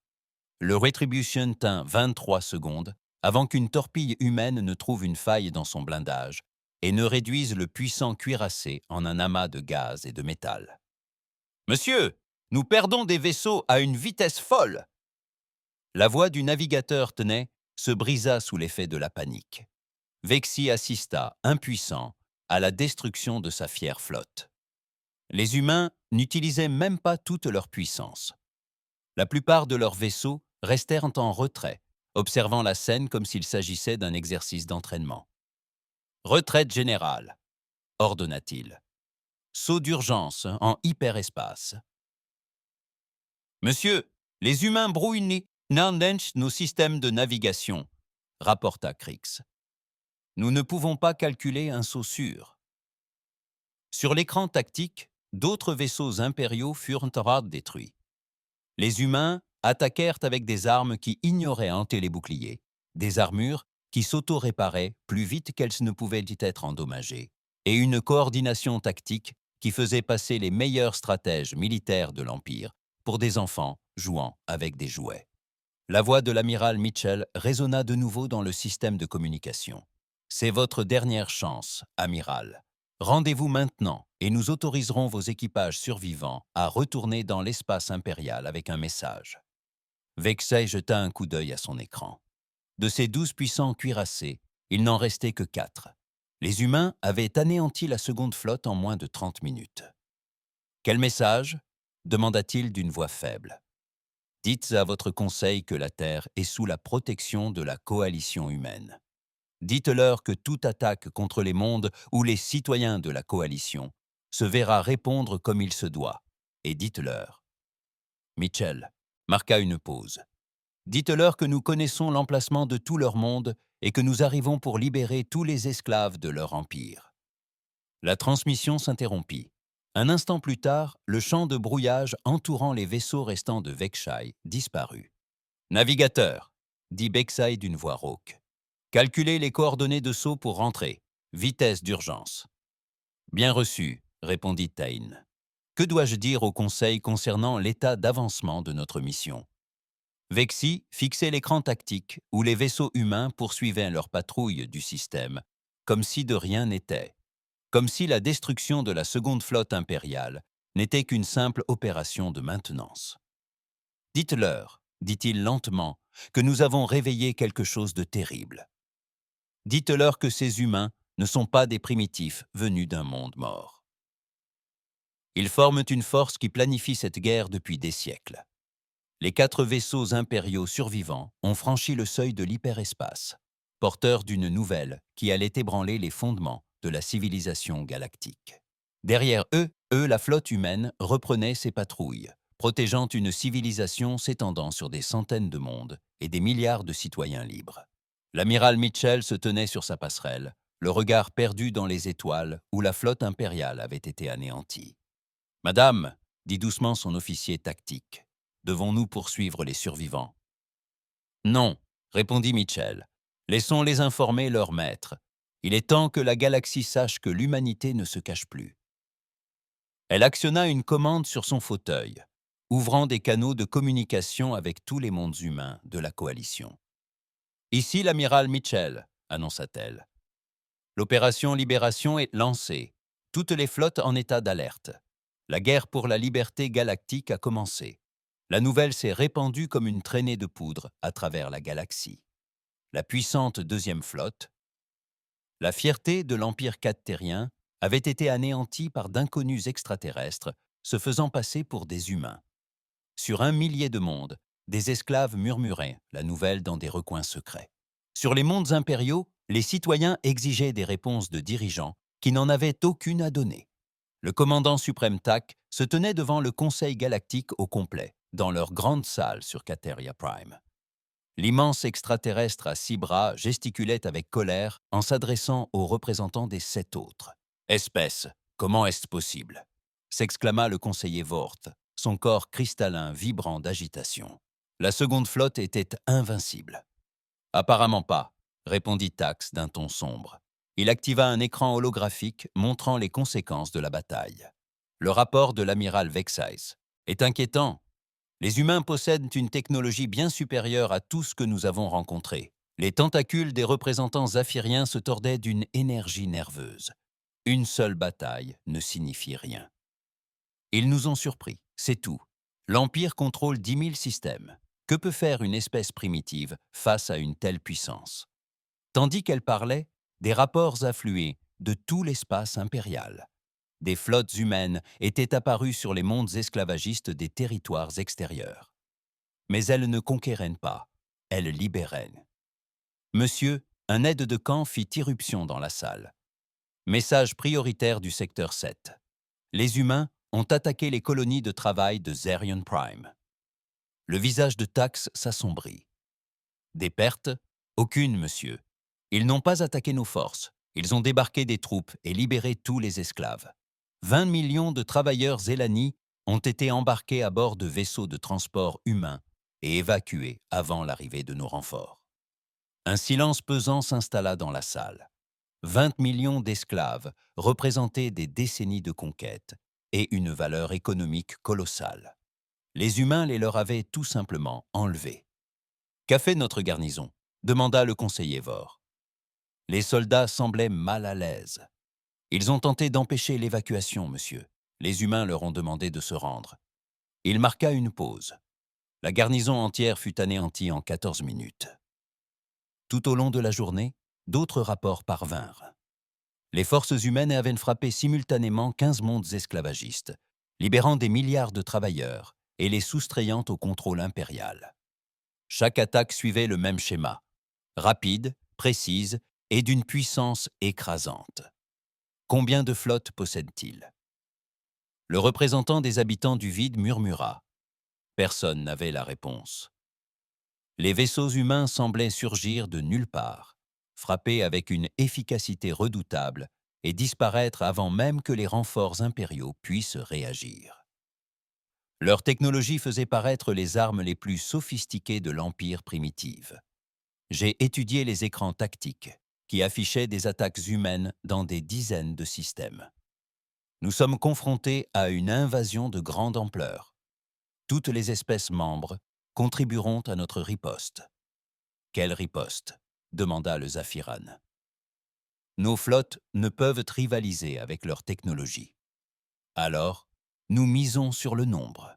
A: Le Retribution tint 23 secondes avant qu'une torpille humaine ne trouve une faille dans son blindage et ne réduise le puissant cuirassé en un amas de gaz et de métal. « Monsieur, nous perdons des vaisseaux à une vitesse folle !» La voix du navigateur Tenay se brisa sous l'effet de la panique. Vexi assista, impuissant, à la destruction de sa fière flotte. Les humains n'utilisaient même pas toute leur puissance. La plupart de leurs vaisseaux restèrent en retrait, observant la scène comme s'il s'agissait d'un exercice d'entraînement. « Retraite générale », ordonna-t-il. « Saut d'urgence en hyperespace. »« Monsieur, les humains brouillent nos systèmes de navigation », rapporta Krix. « Nous ne pouvons pas calculer un saut sûr. » Sur l'écran tactique, d'autres vaisseaux impériaux furent détruits. Les humains attaquèrent avec des armes qui ignoraient un télébouclier, des armures qui s'auto-réparaient plus vite qu'elles ne pouvaient être endommagées, et une coordination tactique qui faisait passer les meilleurs stratèges militaires de l'Empire pour des enfants jouant avec des jouets. La voix de l'amiral Mitchell résonna de nouveau dans le système de communication. « C'est votre dernière chance, amiral. Rendez-vous maintenant et nous autoriserons vos équipages survivants à retourner dans l'espace impérial avec un message. » Vexey jeta un coup d'œil à son écran. De ces 12 puissants cuirassés, il n'en restait que 4. Les humains avaient anéanti la seconde flotte en moins de 30 minutes. « Quel message ?» demanda-t-il d'une voix faible. « Dites à votre conseil que la Terre est sous la protection de la coalition humaine. Dites-leur que toute attaque contre les mondes ou les citoyens de la coalition se verra répondre comme il se doit. Et dites-leur. » Mitchell marqua une pause. « Dites-leur que nous connaissons l'emplacement de tout leur monde et que nous arrivons pour libérer tous les esclaves de leur empire. » La transmission s'interrompit. Un instant plus tard, le champ de brouillage entourant les vaisseaux restants de Vexai disparut. « Navigateur, » dit Vexai d'une voix rauque. « Calculez les coordonnées de saut pour rentrer. Vitesse d'urgence. »« Bien reçu, » répondit Tain. « Que dois-je dire au Conseil concernant l'état d'avancement de notre mission ?» Vexi fixait l'écran tactique où les vaisseaux humains poursuivaient leur patrouille du système, comme si de rien n'était, comme si la destruction de la seconde flotte impériale n'était qu'une simple opération de maintenance. « Dites-leur, dit-il lentement, que nous avons réveillé quelque chose de terrible. Dites-leur que ces humains ne sont pas des primitifs venus d'un monde mort. Ils forment une force qui planifie cette guerre depuis des siècles. Les 4 vaisseaux impériaux survivants ont franchi le seuil de l'hyperespace, porteurs d'une nouvelle qui allait ébranler les fondements de la civilisation galactique. Derrière eux, la flotte humaine reprenait ses patrouilles, protégeant une civilisation s'étendant sur des centaines de mondes et des milliards de citoyens libres. L'amiral Mitchell se tenait sur sa passerelle, le regard perdu dans les étoiles où la flotte impériale avait été anéantie. « Madame, » dit doucement son officier tactique, « devons-nous poursuivre les survivants ?»« Non, » répondit Mitchell. « Laissons-les informer leur maître. Il est temps que la galaxie sache que l'humanité ne se cache plus. » Elle actionna une commande sur son fauteuil, ouvrant des canaux de communication avec tous les mondes humains de la coalition. « Ici l'amiral Mitchell, » annonça-t-elle. « L'opération Libération est lancée. Toutes les flottes en état d'alerte. La guerre pour la liberté galactique a commencé. La nouvelle s'est répandue comme une traînée de poudre à travers la galaxie. La puissante deuxième flotte, la fierté de l'Empire cadtérien, avait été anéantie par d'inconnus extraterrestres se faisant passer pour des humains. Sur 1 millier de mondes, des esclaves murmuraient la nouvelle dans des recoins secrets. Sur les mondes impériaux, les citoyens exigeaient des réponses de dirigeants qui n'en avaient aucune à donner. Le commandant suprême TAC se tenait devant le Conseil galactique au complet, dans leur grande salle sur Cateria Prime. L'immense extraterrestre à 6 bras gesticulait avec colère en s'adressant aux représentants des 7 autres. « Espèce, comment est-ce possible ?» s'exclama le conseiller Vort, son corps cristallin vibrant d'agitation. La seconde flotte était invincible. « Apparemment pas, » répondit Tax d'un ton sombre. Il activa un écran holographique montrant les conséquences de la bataille. Le rapport de l'amiral Vexaes est inquiétant. Les humains possèdent une technologie bien supérieure à tout ce que nous avons rencontré. Les tentacules des représentants zéphyriens se tordaient d'une énergie nerveuse. Une seule bataille ne signifie rien. Ils nous ont surpris, c'est tout. L'Empire contrôle 10 000 systèmes. Que peut faire une espèce primitive face à une telle puissance? Tandis qu'elle parlait, des rapports affluaient de tout l'espace impérial. Des flottes humaines étaient apparues sur les mondes esclavagistes des territoires extérieurs. Mais elles ne conquéraient pas, elles libéraient. Monsieur, un aide de camp fit irruption dans la salle. Message prioritaire du secteur 7. Les humains ont attaqué les colonies de travail de Zerion Prime. Le visage de Tax s'assombrit. Des pertes? Aucune, monsieur. Ils n'ont pas attaqué nos forces. Ils ont débarqué des troupes et libéré tous les esclaves. 20 millions de travailleurs zélani ont été embarqués à bord de vaisseaux de transport humains et évacués avant l'arrivée de nos renforts. Un silence pesant s'installa dans la salle. 20 millions d'esclaves représentaient des décennies de conquête et une valeur économique colossale. Les humains les leur avaient tout simplement enlevés. « Qu'a fait notre garnison ?» demanda le conseiller Vor. Les soldats semblaient mal à l'aise. Ils ont tenté d'empêcher l'évacuation, monsieur. Les humains leur ont demandé de se rendre. Il marqua une pause. La garnison entière fut anéantie en 14 minutes. Tout au long de la journée, d'autres rapports parvinrent. Les forces humaines avaient frappé simultanément 15 mondes esclavagistes, libérant des milliards de travailleurs et les soustrayant au contrôle impérial. Chaque attaque suivait le même schéma, rapide, précise et d'une puissance écrasante. Combien de flottes possède-t-il? Le représentant des habitants du vide murmura. Personne n'avait la réponse. Les vaisseaux humains semblaient surgir de nulle part, frapper avec une efficacité redoutable et disparaître avant même que les renforts impériaux puissent réagir. Leur technologie faisait paraître les armes les plus sophistiquées de l'Empire primitif. J'ai étudié les écrans tactiques qui affichaient des attaques humaines dans des dizaines de systèmes. Nous sommes confrontés à une invasion de grande ampleur. Toutes les espèces membres contribueront à notre riposte. « Quelle riposte ?» demanda le Zéphyran. « Nos flottes ne peuvent rivaliser avec leur technologie. Alors, nous misons sur le nombre. »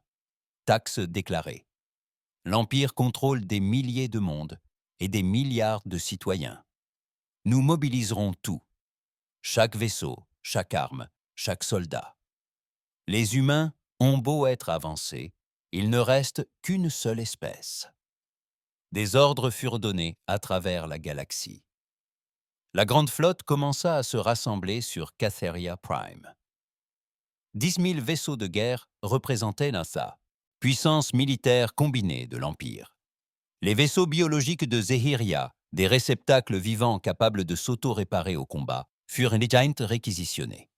A: Tax déclaré. « L'Empire contrôle des milliers de mondes et des milliards de citoyens. Nous mobiliserons tout. Chaque vaisseau, chaque arme, chaque soldat. Les humains ont beau être avancés, il ne reste qu'une seule espèce. » Des ordres furent donnés à travers la galaxie. La grande flotte commença à se rassembler sur Catheria Prime. 10 000 vaisseaux de guerre représentaient l'ANSA, puissance militaire combinée de l'Empire. Les vaisseaux biologiques de Zehiria, des réceptacles vivants capables de s'auto-réparer au combat, furent réquisitionnés.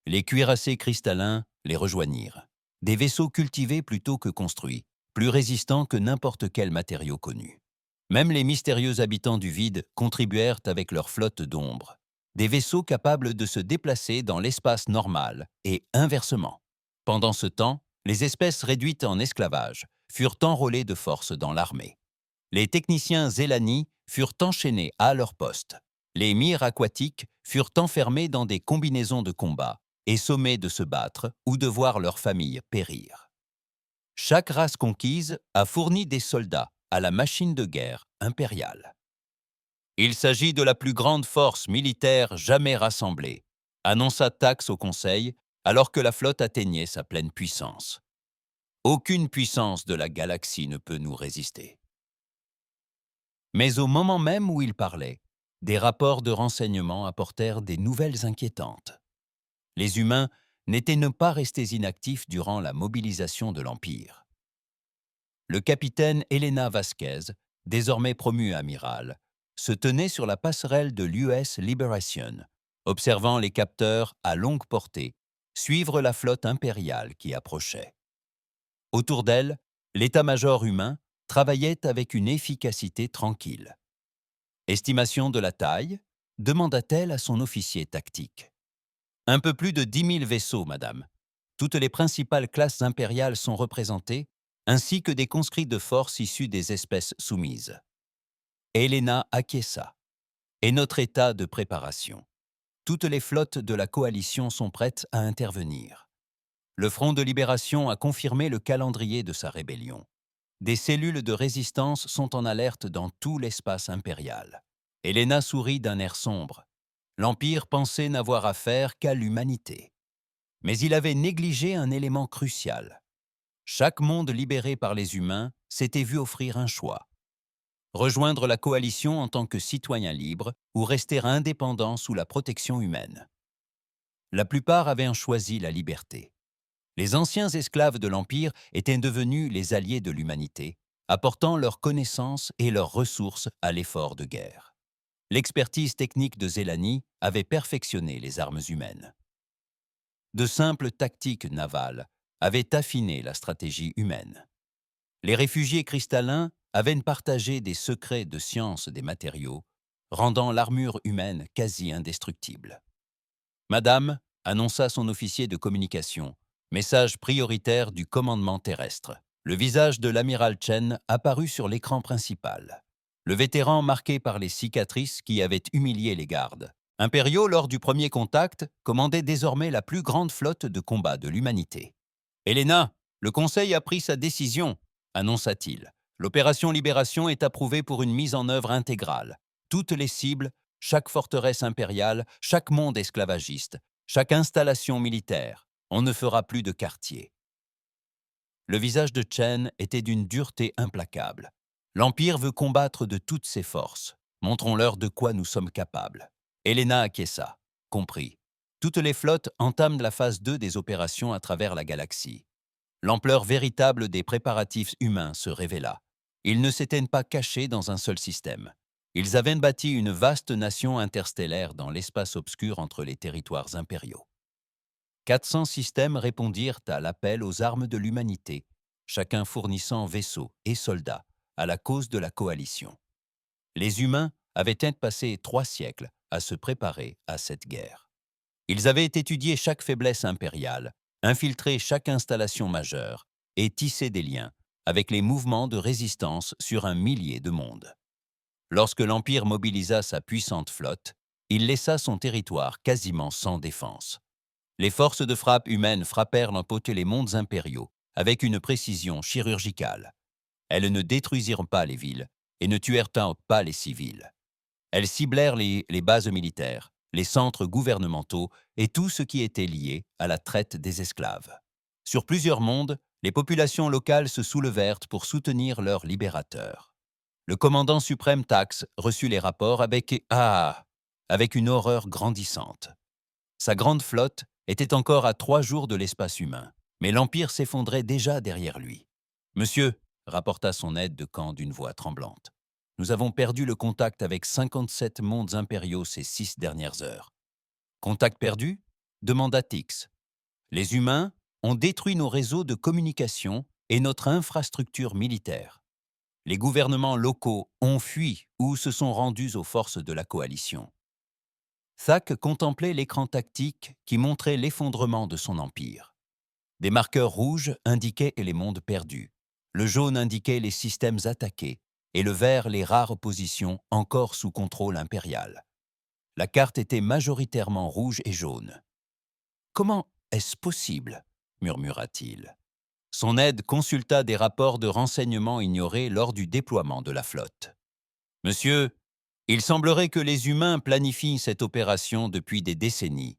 A: Les cuirassés cristallins les rejoignirent. Des vaisseaux cultivés plutôt que construits, plus résistants que n'importe quel matériau connu. Même les mystérieux habitants du vide contribuèrent avec leur flotte d'ombre. Des vaisseaux capables de se déplacer dans l'espace normal et inversement. Pendant ce temps, les espèces réduites en esclavage furent enrôlées de force dans l'armée. Les techniciens zélani furent enchaînés à leur poste. Les mires aquatiques furent enfermés dans des combinaisons de combat et sommés de se battre ou de voir leurs familles périr. Chaque race conquise a fourni des soldats à la machine de guerre impériale. Il s'agit de la plus grande force militaire jamais rassemblée, annonça Tax au Conseil alors que la flotte atteignait sa pleine puissance. Aucune puissance de la galaxie ne peut nous résister. Mais au moment même où il parlait, des rapports de renseignement apportèrent des nouvelles inquiétantes. Les humains n'étaient pas restés inactifs durant la mobilisation de l'Empire. Le capitaine Elena Vasquez, désormais promu amiral, se tenait sur la passerelle de l'US Liberation, observant les capteurs à longue portée suivre la flotte impériale qui approchait. Autour d'elle, l'état-major humain travaillait avec une efficacité tranquille. Estimation de la taille, demanda-t-elle à son officier tactique. Un peu plus de 10 000 vaisseaux, madame. Toutes les principales classes impériales sont représentées, ainsi que des conscrits de force issus des espèces soumises. Helena acquiesça. Et notre état de préparation. Toutes les flottes de la coalition sont prêtes à intervenir. Le Front de libération a confirmé le calendrier de sa rébellion. Des cellules de résistance sont en alerte dans tout l'espace impérial. Helena sourit d'un air sombre. L'Empire pensait n'avoir affaire qu'à l'humanité. Mais il avait négligé un élément crucial. Chaque monde libéré par les humains s'était vu offrir un choix. Rejoindre la coalition en tant que citoyen libre ou rester indépendant sous la protection humaine. La plupart avaient choisi la liberté. Les anciens esclaves de l'Empire étaient devenus les alliés de l'humanité, apportant leurs connaissances et leurs ressources à l'effort de guerre. L'expertise technique de Zélanie avait perfectionné les armes humaines. De simples tactiques navales avaient affiné la stratégie humaine. Les réfugiés cristallins avaient partagé des secrets de science des matériaux, rendant l'armure humaine quasi indestructible. Madame, annonça son officier de communication, message prioritaire du commandement terrestre. Le visage de l'amiral Chen apparut sur l'écran principal. Le vétéran marqué par les cicatrices qui avaient humilié les gardes. Impériaux, lors du premier contact, commandait désormais la plus grande flotte de combat de l'humanité. « Helena, le Conseil a pris sa décision », annonça-t-il. « L'opération Libération est approuvée pour une mise en œuvre intégrale. Toutes les cibles, chaque forteresse impériale, chaque monde esclavagiste, chaque installation militaire. On ne fera plus de quartier. » Le visage de Chen était d'une dureté implacable. L'Empire veut combattre de toutes ses forces. Montrons-leur de quoi nous sommes capables. Helena acquiesça. Compris. Toutes les flottes entament la phase 2 des opérations à travers la galaxie. L'ampleur véritable des préparatifs humains se révéla. Ils ne s'étaient pas cachés dans un seul système. Ils avaient bâti une vaste nation interstellaire dans l'espace obscur entre les territoires impériaux. 400 systèmes répondirent à l'appel aux armes de l'humanité, chacun fournissant vaisseaux et soldats à la cause de la coalition. Les humains avaient passé 3 siècles à se préparer à cette guerre. Ils avaient étudié chaque faiblesse impériale, infiltré chaque installation majeure et tissé des liens avec les mouvements de résistance sur un millier de mondes. Lorsque l'Empire mobilisa sa puissante flotte, il laissa son territoire quasiment sans défense. Les forces de frappe humaines frappèrent l'empoter les mondes impériaux avec une précision chirurgicale. Elles ne détruisirent pas les villes et ne tuèrent pas les civils. Elles ciblèrent les bases militaires, les centres gouvernementaux et tout ce qui était lié à la traite des esclaves. Sur plusieurs mondes, les populations locales se soulevèrent pour soutenir leurs libérateurs. Le commandant suprême Tax reçut les rapports avec une horreur grandissante. Sa grande flotte était encore à 3 jours de l'espace humain, mais l'Empire s'effondrait déjà derrière lui. « Monsieur », rapporta son aide de camp d'une voix tremblante, « nous avons perdu le contact avec 57 mondes impériaux ces 6 dernières heures. »« Contact perdu ?» demanda Tix. « Les humains ont détruit nos réseaux de communication et notre infrastructure militaire. Les gouvernements locaux ont fui ou se sont rendus aux forces de la coalition. » Thack contemplait l'écran tactique qui montrait l'effondrement de son empire. Des marqueurs rouges indiquaient les mondes perdus, le jaune indiquait les systèmes attaqués et le vert les rares positions encore sous contrôle impérial. La carte était majoritairement rouge et jaune. « Comment est-ce possible ?» murmura-t-il. Son aide consulta des rapports de renseignements ignorés lors du déploiement de la flotte. « Monsieur, il semblerait que les humains planifient cette opération depuis des décennies.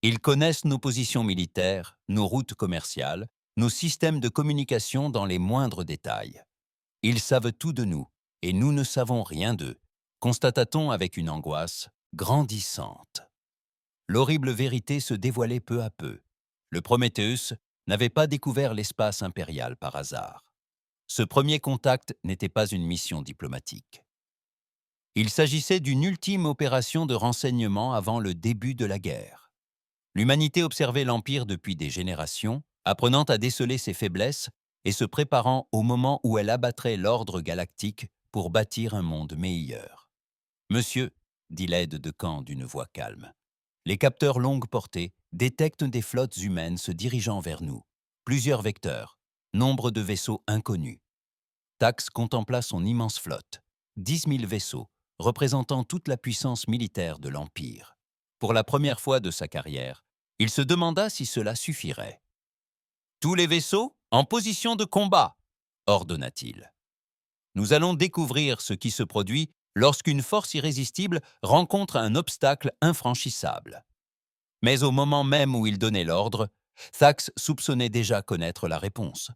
A: Ils connaissent nos positions militaires, nos routes commerciales, nos systèmes de communication dans les moindres détails. Ils savent tout de nous, et nous ne savons rien d'eux, constata-t-on avec une angoisse grandissante. L'horrible vérité se dévoilait peu à peu. Le Prométhéeus n'avait pas découvert l'espace impérial par hasard. Ce premier contact n'était pas une mission diplomatique. Il s'agissait d'une ultime opération de renseignement avant le début de la guerre. L'humanité observait l'Empire depuis des générations, apprenant à déceler ses faiblesses et se préparant au moment où elle abattrait l'ordre galactique pour bâtir un monde meilleur. « Monsieur, dit l'aide de camp d'une voix calme. Les capteurs longue portée détectent des flottes humaines se dirigeant vers nous. Plusieurs vecteurs, nombre de vaisseaux inconnus. Tax contempla son immense flotte, 10 000 vaisseaux, représentant toute la puissance militaire de l'Empire. Pour la première fois de sa carrière, il se demanda si cela suffirait. « Tous les vaisseaux en position de combat !» ordonna-t-il. « Nous allons découvrir ce qui se produit lorsqu'une force irrésistible rencontre un obstacle infranchissable. » Mais au moment même où il donnait l'ordre, Thax soupçonnait déjà connaître la réponse.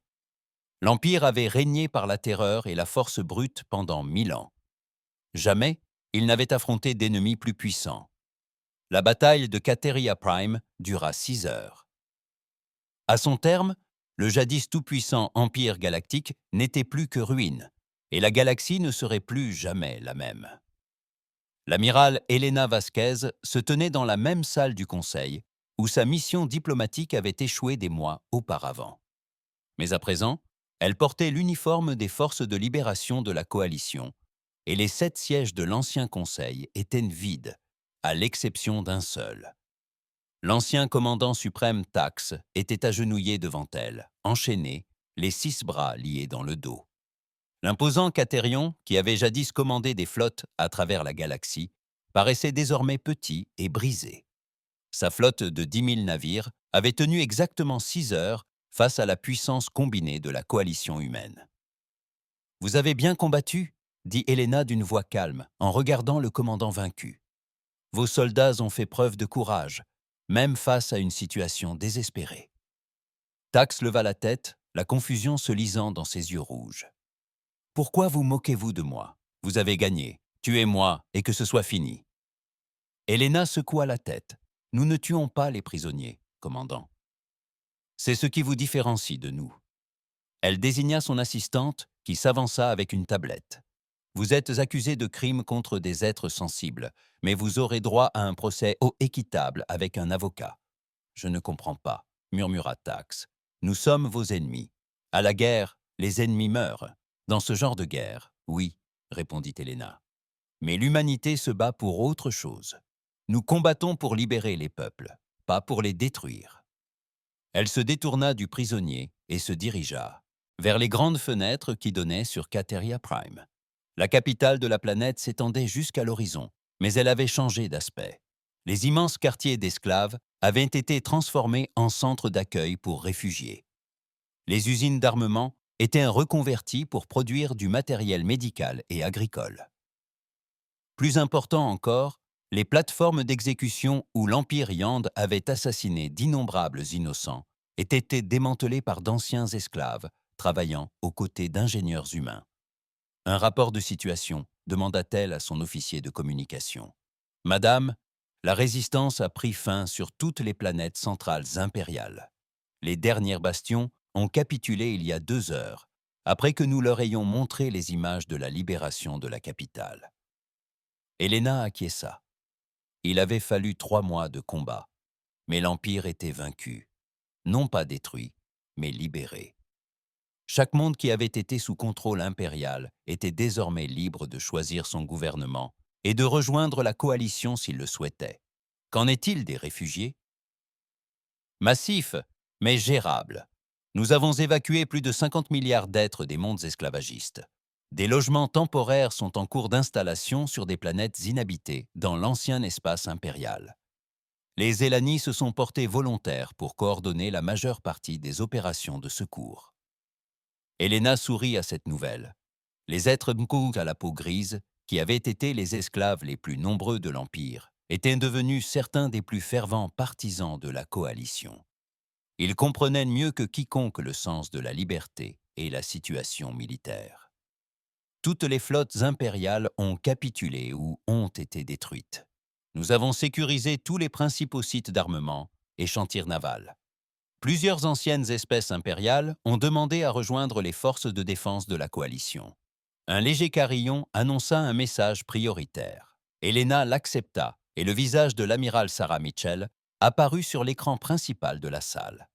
A: L'Empire avait régné par la terreur et la force brute pendant 1000 ans. Jamais il n'avait affronté d'ennemis plus puissants. La bataille de Cateria Prime dura 6 heures. À son terme, le jadis tout-puissant Empire galactique n'était plus que ruine, et la galaxie ne serait plus jamais la même. L'amiral Elena Vasquez se tenait dans la même salle du Conseil, où sa mission diplomatique avait échoué des mois auparavant. Mais à présent, elle portait l'uniforme des forces de libération de la coalition, et les 7 sièges de l'ancien Conseil étaient vides, à l'exception d'un seul. L'ancien commandant suprême Tax était agenouillé devant elle, enchaîné, les 6 bras liés dans le dos. L'imposant Catérion, qui avait jadis commandé des flottes à travers la galaxie, paraissait désormais petit et brisé. Sa flotte de 10 000 navires avait tenu exactement 6 heures face à la puissance combinée de la coalition humaine. « Vous avez bien combattu » dit Helena d'une voix calme, en regardant le commandant vaincu. « Vos soldats ont fait preuve de courage, même face à une situation désespérée. » Tax leva la tête, la confusion se lisant dans ses yeux rouges. « Pourquoi vous moquez-vous de moi? Vous avez gagné, tuez-moi et que ce soit fini. » Helena secoua la tête. « Nous ne tuons pas les prisonniers, commandant. C'est ce qui vous différencie de nous. » Elle désigna son assistante, qui s'avança avec une tablette. « Vous êtes accusé de crimes contre des êtres sensibles, mais vous aurez droit à un procès équitable avec un avocat. »« Je ne comprends pas, » murmura Tax. « Nous sommes vos ennemis. À la guerre, les ennemis meurent. Dans ce genre de guerre, oui, » répondit Helena. « Mais l'humanité se bat pour autre chose. Nous combattons pour libérer les peuples, pas pour les détruire. » Elle se détourna du prisonnier et se dirigea vers les grandes fenêtres qui donnaient sur Cateria Prime. La capitale de la planète s'étendait jusqu'à l'horizon, mais elle avait changé d'aspect. Les immenses quartiers d'esclaves avaient été transformés en centres d'accueil pour réfugiés. Les usines d'armement étaient reconverties pour produire du matériel médical et agricole. Plus important encore, les plateformes d'exécution où l'Empire Yand avait assassiné d'innombrables innocents étaient démantelées par d'anciens esclaves travaillant aux côtés d'ingénieurs humains. « Un rapport de situation » demanda-t-elle à son officier de communication. « Madame, la résistance a pris fin sur toutes les planètes centrales impériales. Les derniers bastions ont capitulé il y a 2 heures, après que nous leur ayons montré les images de la libération de la capitale. » Helena acquiesça. Il avait fallu 3 mois de combat, mais l'Empire était vaincu, non pas détruit, mais libéré. Chaque monde qui avait été sous contrôle impérial était désormais libre de choisir son gouvernement et de rejoindre la coalition s'il le souhaitait. Qu'en est-il des réfugiés? Massif, mais gérable. Nous avons évacué plus de 50 milliards d'êtres des mondes esclavagistes. Des logements temporaires sont en cours d'installation sur des planètes inhabitées dans l'ancien espace impérial. Les Elani se sont portés volontaires pour coordonner la majeure partie des opérations de secours. Helena sourit à cette nouvelle. Les êtres Mkou à la peau grise, qui avaient été les esclaves les plus nombreux de l'Empire, étaient devenus certains des plus fervents partisans de la coalition. Ils comprenaient mieux que quiconque le sens de la liberté et la situation militaire. Toutes les flottes impériales ont capitulé ou ont été détruites. Nous avons sécurisé tous les principaux sites d'armement et chantiers navals. Plusieurs anciennes espèces impériales ont demandé à rejoindre les forces de défense de la coalition. Un léger carillon annonça un message prioritaire. Helena l'accepta et le visage de l'amiral Sarah Mitchell apparut sur l'écran principal de la salle.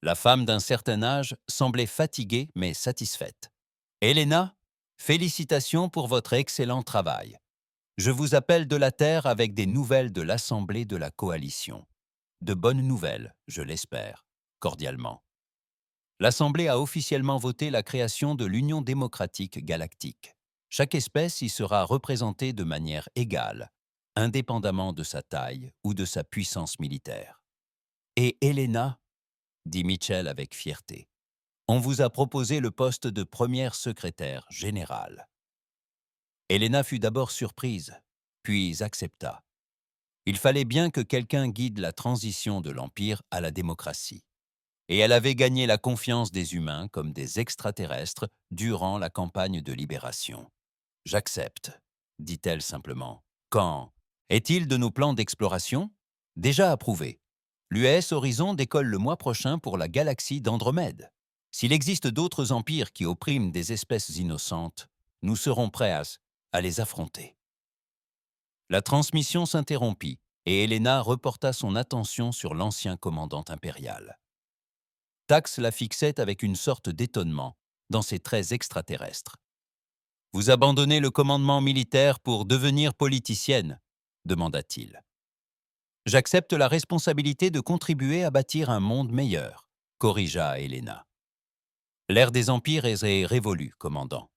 A: La femme d'un certain âge semblait fatiguée mais satisfaite. « Helena, félicitations pour votre excellent travail. Je vous appelle de la Terre avec des nouvelles de l'Assemblée de la Coalition. De bonnes nouvelles, je l'espère, cordialement. L'Assemblée a officiellement voté la création de l'Union démocratique galactique. Chaque espèce y sera représentée de manière égale, indépendamment de sa taille ou de sa puissance militaire. Et Helena, dit Mitchell avec fierté, on vous a proposé le poste de première secrétaire générale. Helena fut d'abord surprise, puis accepta. Il fallait bien que quelqu'un guide la transition de l'Empire à la démocratie. Et elle avait gagné la confiance des humains comme des extraterrestres durant la campagne de libération. « J'accepte », dit-elle simplement. « Quand est-il de nos plans d'exploration ? Déjà approuvé. L'UAS Horizon décolle le mois prochain pour la galaxie d'Andromède. S'il existe d'autres empires qui oppriment des espèces innocentes, nous serons prêts à les affronter. » La transmission s'interrompit et Helena reporta son attention sur l'ancien commandant impérial. Tax la fixait avec une sorte d'étonnement dans ses traits extraterrestres. « Vous abandonnez le commandement militaire pour devenir politicienne ?» demanda-t-il. « J'accepte la responsabilité de contribuer à bâtir un monde meilleur », corrigea Helena. « L'ère des empires est révolue, commandant.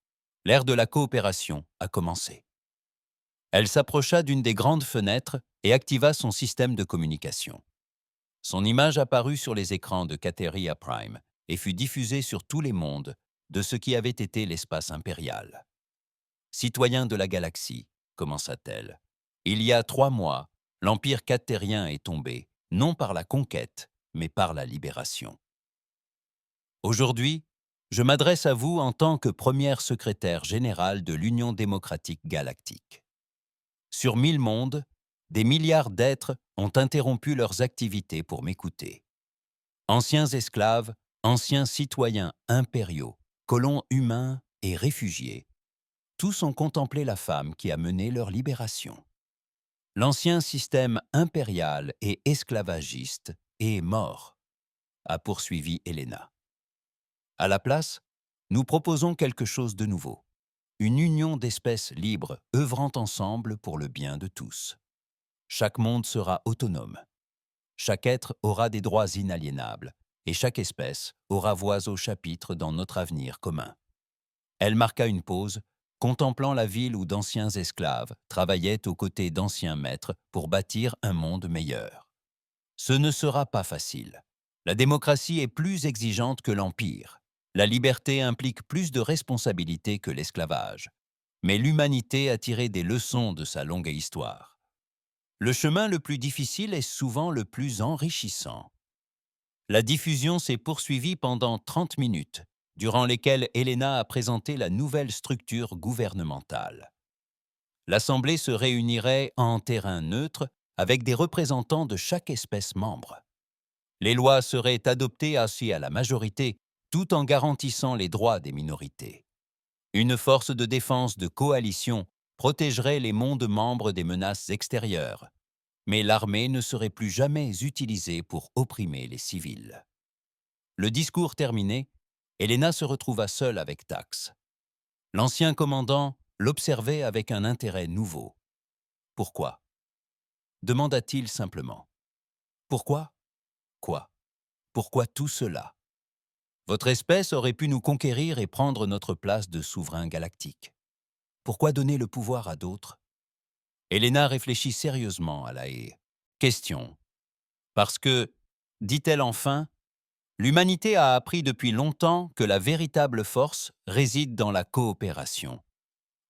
A: L'ère de la coopération a commencé. » Elle s'approcha d'une des grandes fenêtres et activa son système de communication. Son image apparut sur les écrans de Cateria Prime et fut diffusée sur tous les mondes de ce qui avait été l'espace impérial. « Citoyens de la galaxie, commença-t-elle, il y a 3 mois, l'Empire catérien est tombé, non par la conquête, mais par la libération. Aujourd'hui, je m'adresse à vous en tant que première secrétaire générale de l'Union démocratique galactique. Sur 1000 mondes, des milliards d'êtres ont interrompu leurs activités pour m'écouter. Anciens esclaves, anciens citoyens impériaux, colons humains et réfugiés, tous ont contemplé la femme qui a mené leur libération. L'ancien système impérial et esclavagiste est mort, a poursuivi Helena. À la place, nous proposons quelque chose de nouveau. Une union d'espèces libres œuvrant ensemble pour le bien de tous. Chaque monde sera autonome. Chaque être aura des droits inaliénables et chaque espèce aura voix au chapitre dans notre avenir commun. Elle marqua une pause, contemplant la ville où d'anciens esclaves travaillaient aux côtés d'anciens maîtres pour bâtir un monde meilleur. Ce ne sera pas facile. La démocratie est plus exigeante que l'Empire. La liberté implique plus de responsabilités que l'esclavage. Mais l'humanité a tiré des leçons de sa longue histoire. Le chemin le plus difficile est souvent le plus enrichissant. La diffusion s'est poursuivie pendant 30 minutes, durant lesquelles Helena a présenté la nouvelle structure gouvernementale. L'Assemblée se réunirait en terrain neutre avec des représentants de chaque espèce membre. Les lois seraient adoptées assis à la majorité, tout en garantissant les droits des minorités. Une force de défense de coalition protégerait les mondes membres des menaces extérieures, mais l'armée ne serait plus jamais utilisée pour opprimer les civils. Le discours terminé, Helena se retrouva seule avec Tax. L'ancien commandant l'observait avec un intérêt nouveau. « Pourquoi » demanda-t-il simplement. « Pourquoi ? Quoi ? Pourquoi tout cela ? Votre espèce aurait pu nous conquérir et prendre notre place de souverain galactique. Pourquoi donner le pouvoir à d'autres ?» Helena réfléchit sérieusement à la question. Parce que, dit-elle enfin, l'humanité a appris depuis longtemps que la véritable force réside dans la coopération,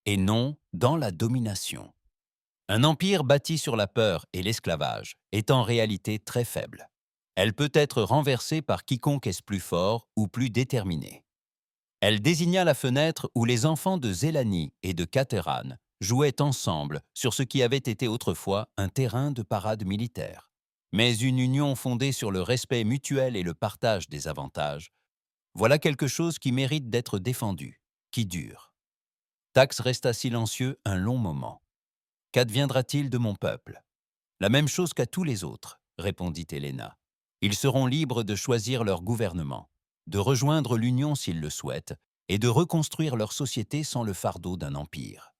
A: et non dans la domination. Un empire bâti sur la peur et l'esclavage est en réalité très faible. Elle peut être renversée par quiconque est plus fort ou plus déterminé. Elle désigna la fenêtre où les enfants de Zélanie et de Cateran jouaient ensemble sur ce qui avait été autrefois un terrain de parade militaire. Mais une union fondée sur le respect mutuel et le partage des avantages, voilà quelque chose qui mérite d'être défendu, qui dure. Tax resta silencieux un long moment. « Qu'adviendra-t-il de mon peuple ? La même chose qu'à tous les autres, répondit Helena. Ils seront libres de choisir leur gouvernement, de rejoindre l'Union s'ils le souhaitent, et de reconstruire leur société sans le fardeau d'un empire.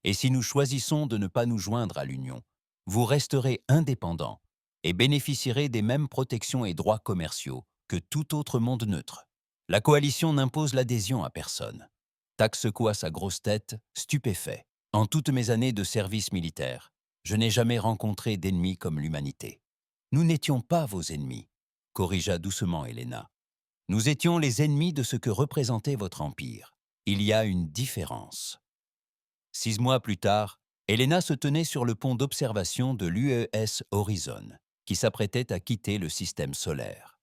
A: Et si nous choisissons de ne pas nous joindre à l'Union, vous resterez indépendants et bénéficierez des mêmes protections et droits commerciaux que tout autre monde neutre. La coalition n'impose l'adhésion à personne. Taxe quoi sa grosse tête, stupéfait. En toutes mes années de service militaire, je n'ai jamais rencontré d'ennemis comme l'humanité. Nous n'étions pas vos ennemis, corrigea doucement Helena. Nous étions les ennemis de ce que représentait votre empire. Il y a une différence. 6 mois plus tard, Helena se tenait sur le pont d'observation de l'UES Horizon, qui s'apprêtait à quitter le système solaire.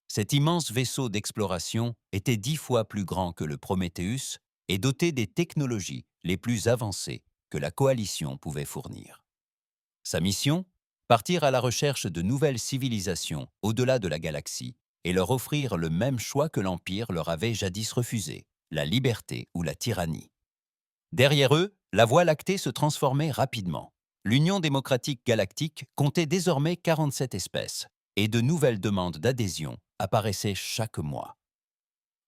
A: Cet immense vaisseau d'exploration était 10 fois plus grand que le Prometheus et doté des technologies les plus avancées que la coalition pouvait fournir. Sa mission? Partir à la recherche de nouvelles civilisations au-delà de la galaxie et leur offrir le même choix que l'Empire leur avait jadis refusé, la liberté ou la tyrannie. Derrière eux, la Voie lactée se transformait rapidement. L'Union démocratique galactique comptait désormais 47 espèces, et de nouvelles demandes d'adhésion apparaissaient chaque mois.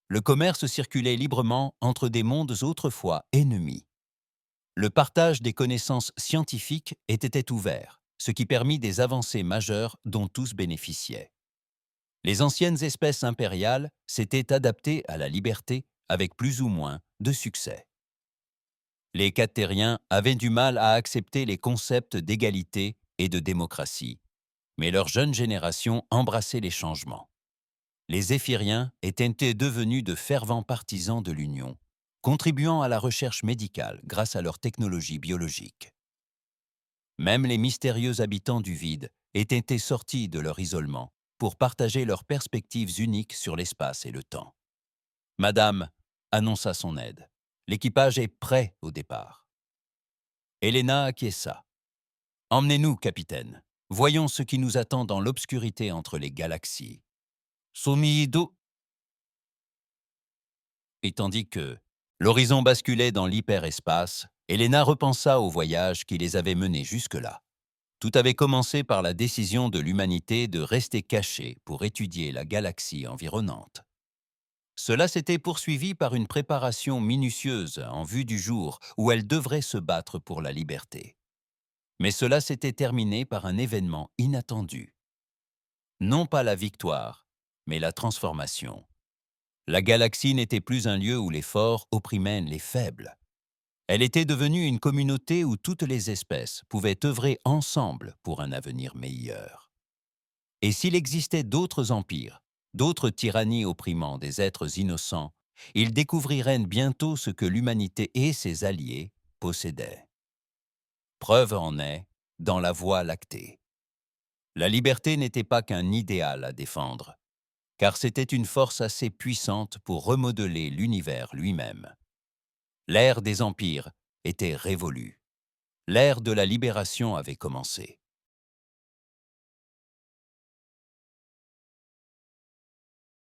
A: Le commerce circulait librement entre des mondes autrefois ennemis. Le partage des connaissances scientifiques était ouvert, ce qui permit des avancées majeures dont tous bénéficiaient. Les anciennes espèces impériales s'étaient adaptées à la liberté avec plus ou moins de succès. Les Cattériens avaient du mal à accepter les concepts d'égalité et de démocratie, mais leur jeune génération embrassait les changements. Les Zéphiriens étaient devenus de fervents partisans de l'Union, contribuant à la recherche médicale grâce à leur technologie biologique. Même les mystérieux habitants du vide étaient sortis de leur isolement pour partager leurs perspectives uniques sur l'espace et le temps. Madame annonça son aide. L'équipage est prêt au départ. Helena acquiesça. Emmenez-nous, capitaine. Voyons ce qui nous attend dans l'obscurité entre les galaxies. Somido. Et tandis que l'horizon basculait dans l'hyperespace, Helena repensa au voyage qui les avait menés jusque-là. Tout avait commencé par la décision de l'humanité de rester cachée pour étudier la galaxie environnante. Cela s'était poursuivi par une préparation minutieuse en vue du jour où elle devrait se battre pour la liberté. Mais cela s'était terminé par un événement inattendu. Non pas la victoire, mais la transformation. La galaxie n'était plus un lieu où les forts opprimaient les faibles. Elle était devenue une communauté où toutes les espèces pouvaient œuvrer ensemble pour un avenir meilleur. Et s'il existait d'autres empires, d'autres tyrannies opprimant des êtres innocents, ils découvriraient bientôt ce que l'humanité et ses alliés possédaient. Preuve en est dans la Voie lactée. La liberté n'était pas qu'un idéal à défendre, car c'était une force assez puissante pour remodeler l'univers lui-même. L'ère des empires était révolue. L'ère de la libération avait commencé.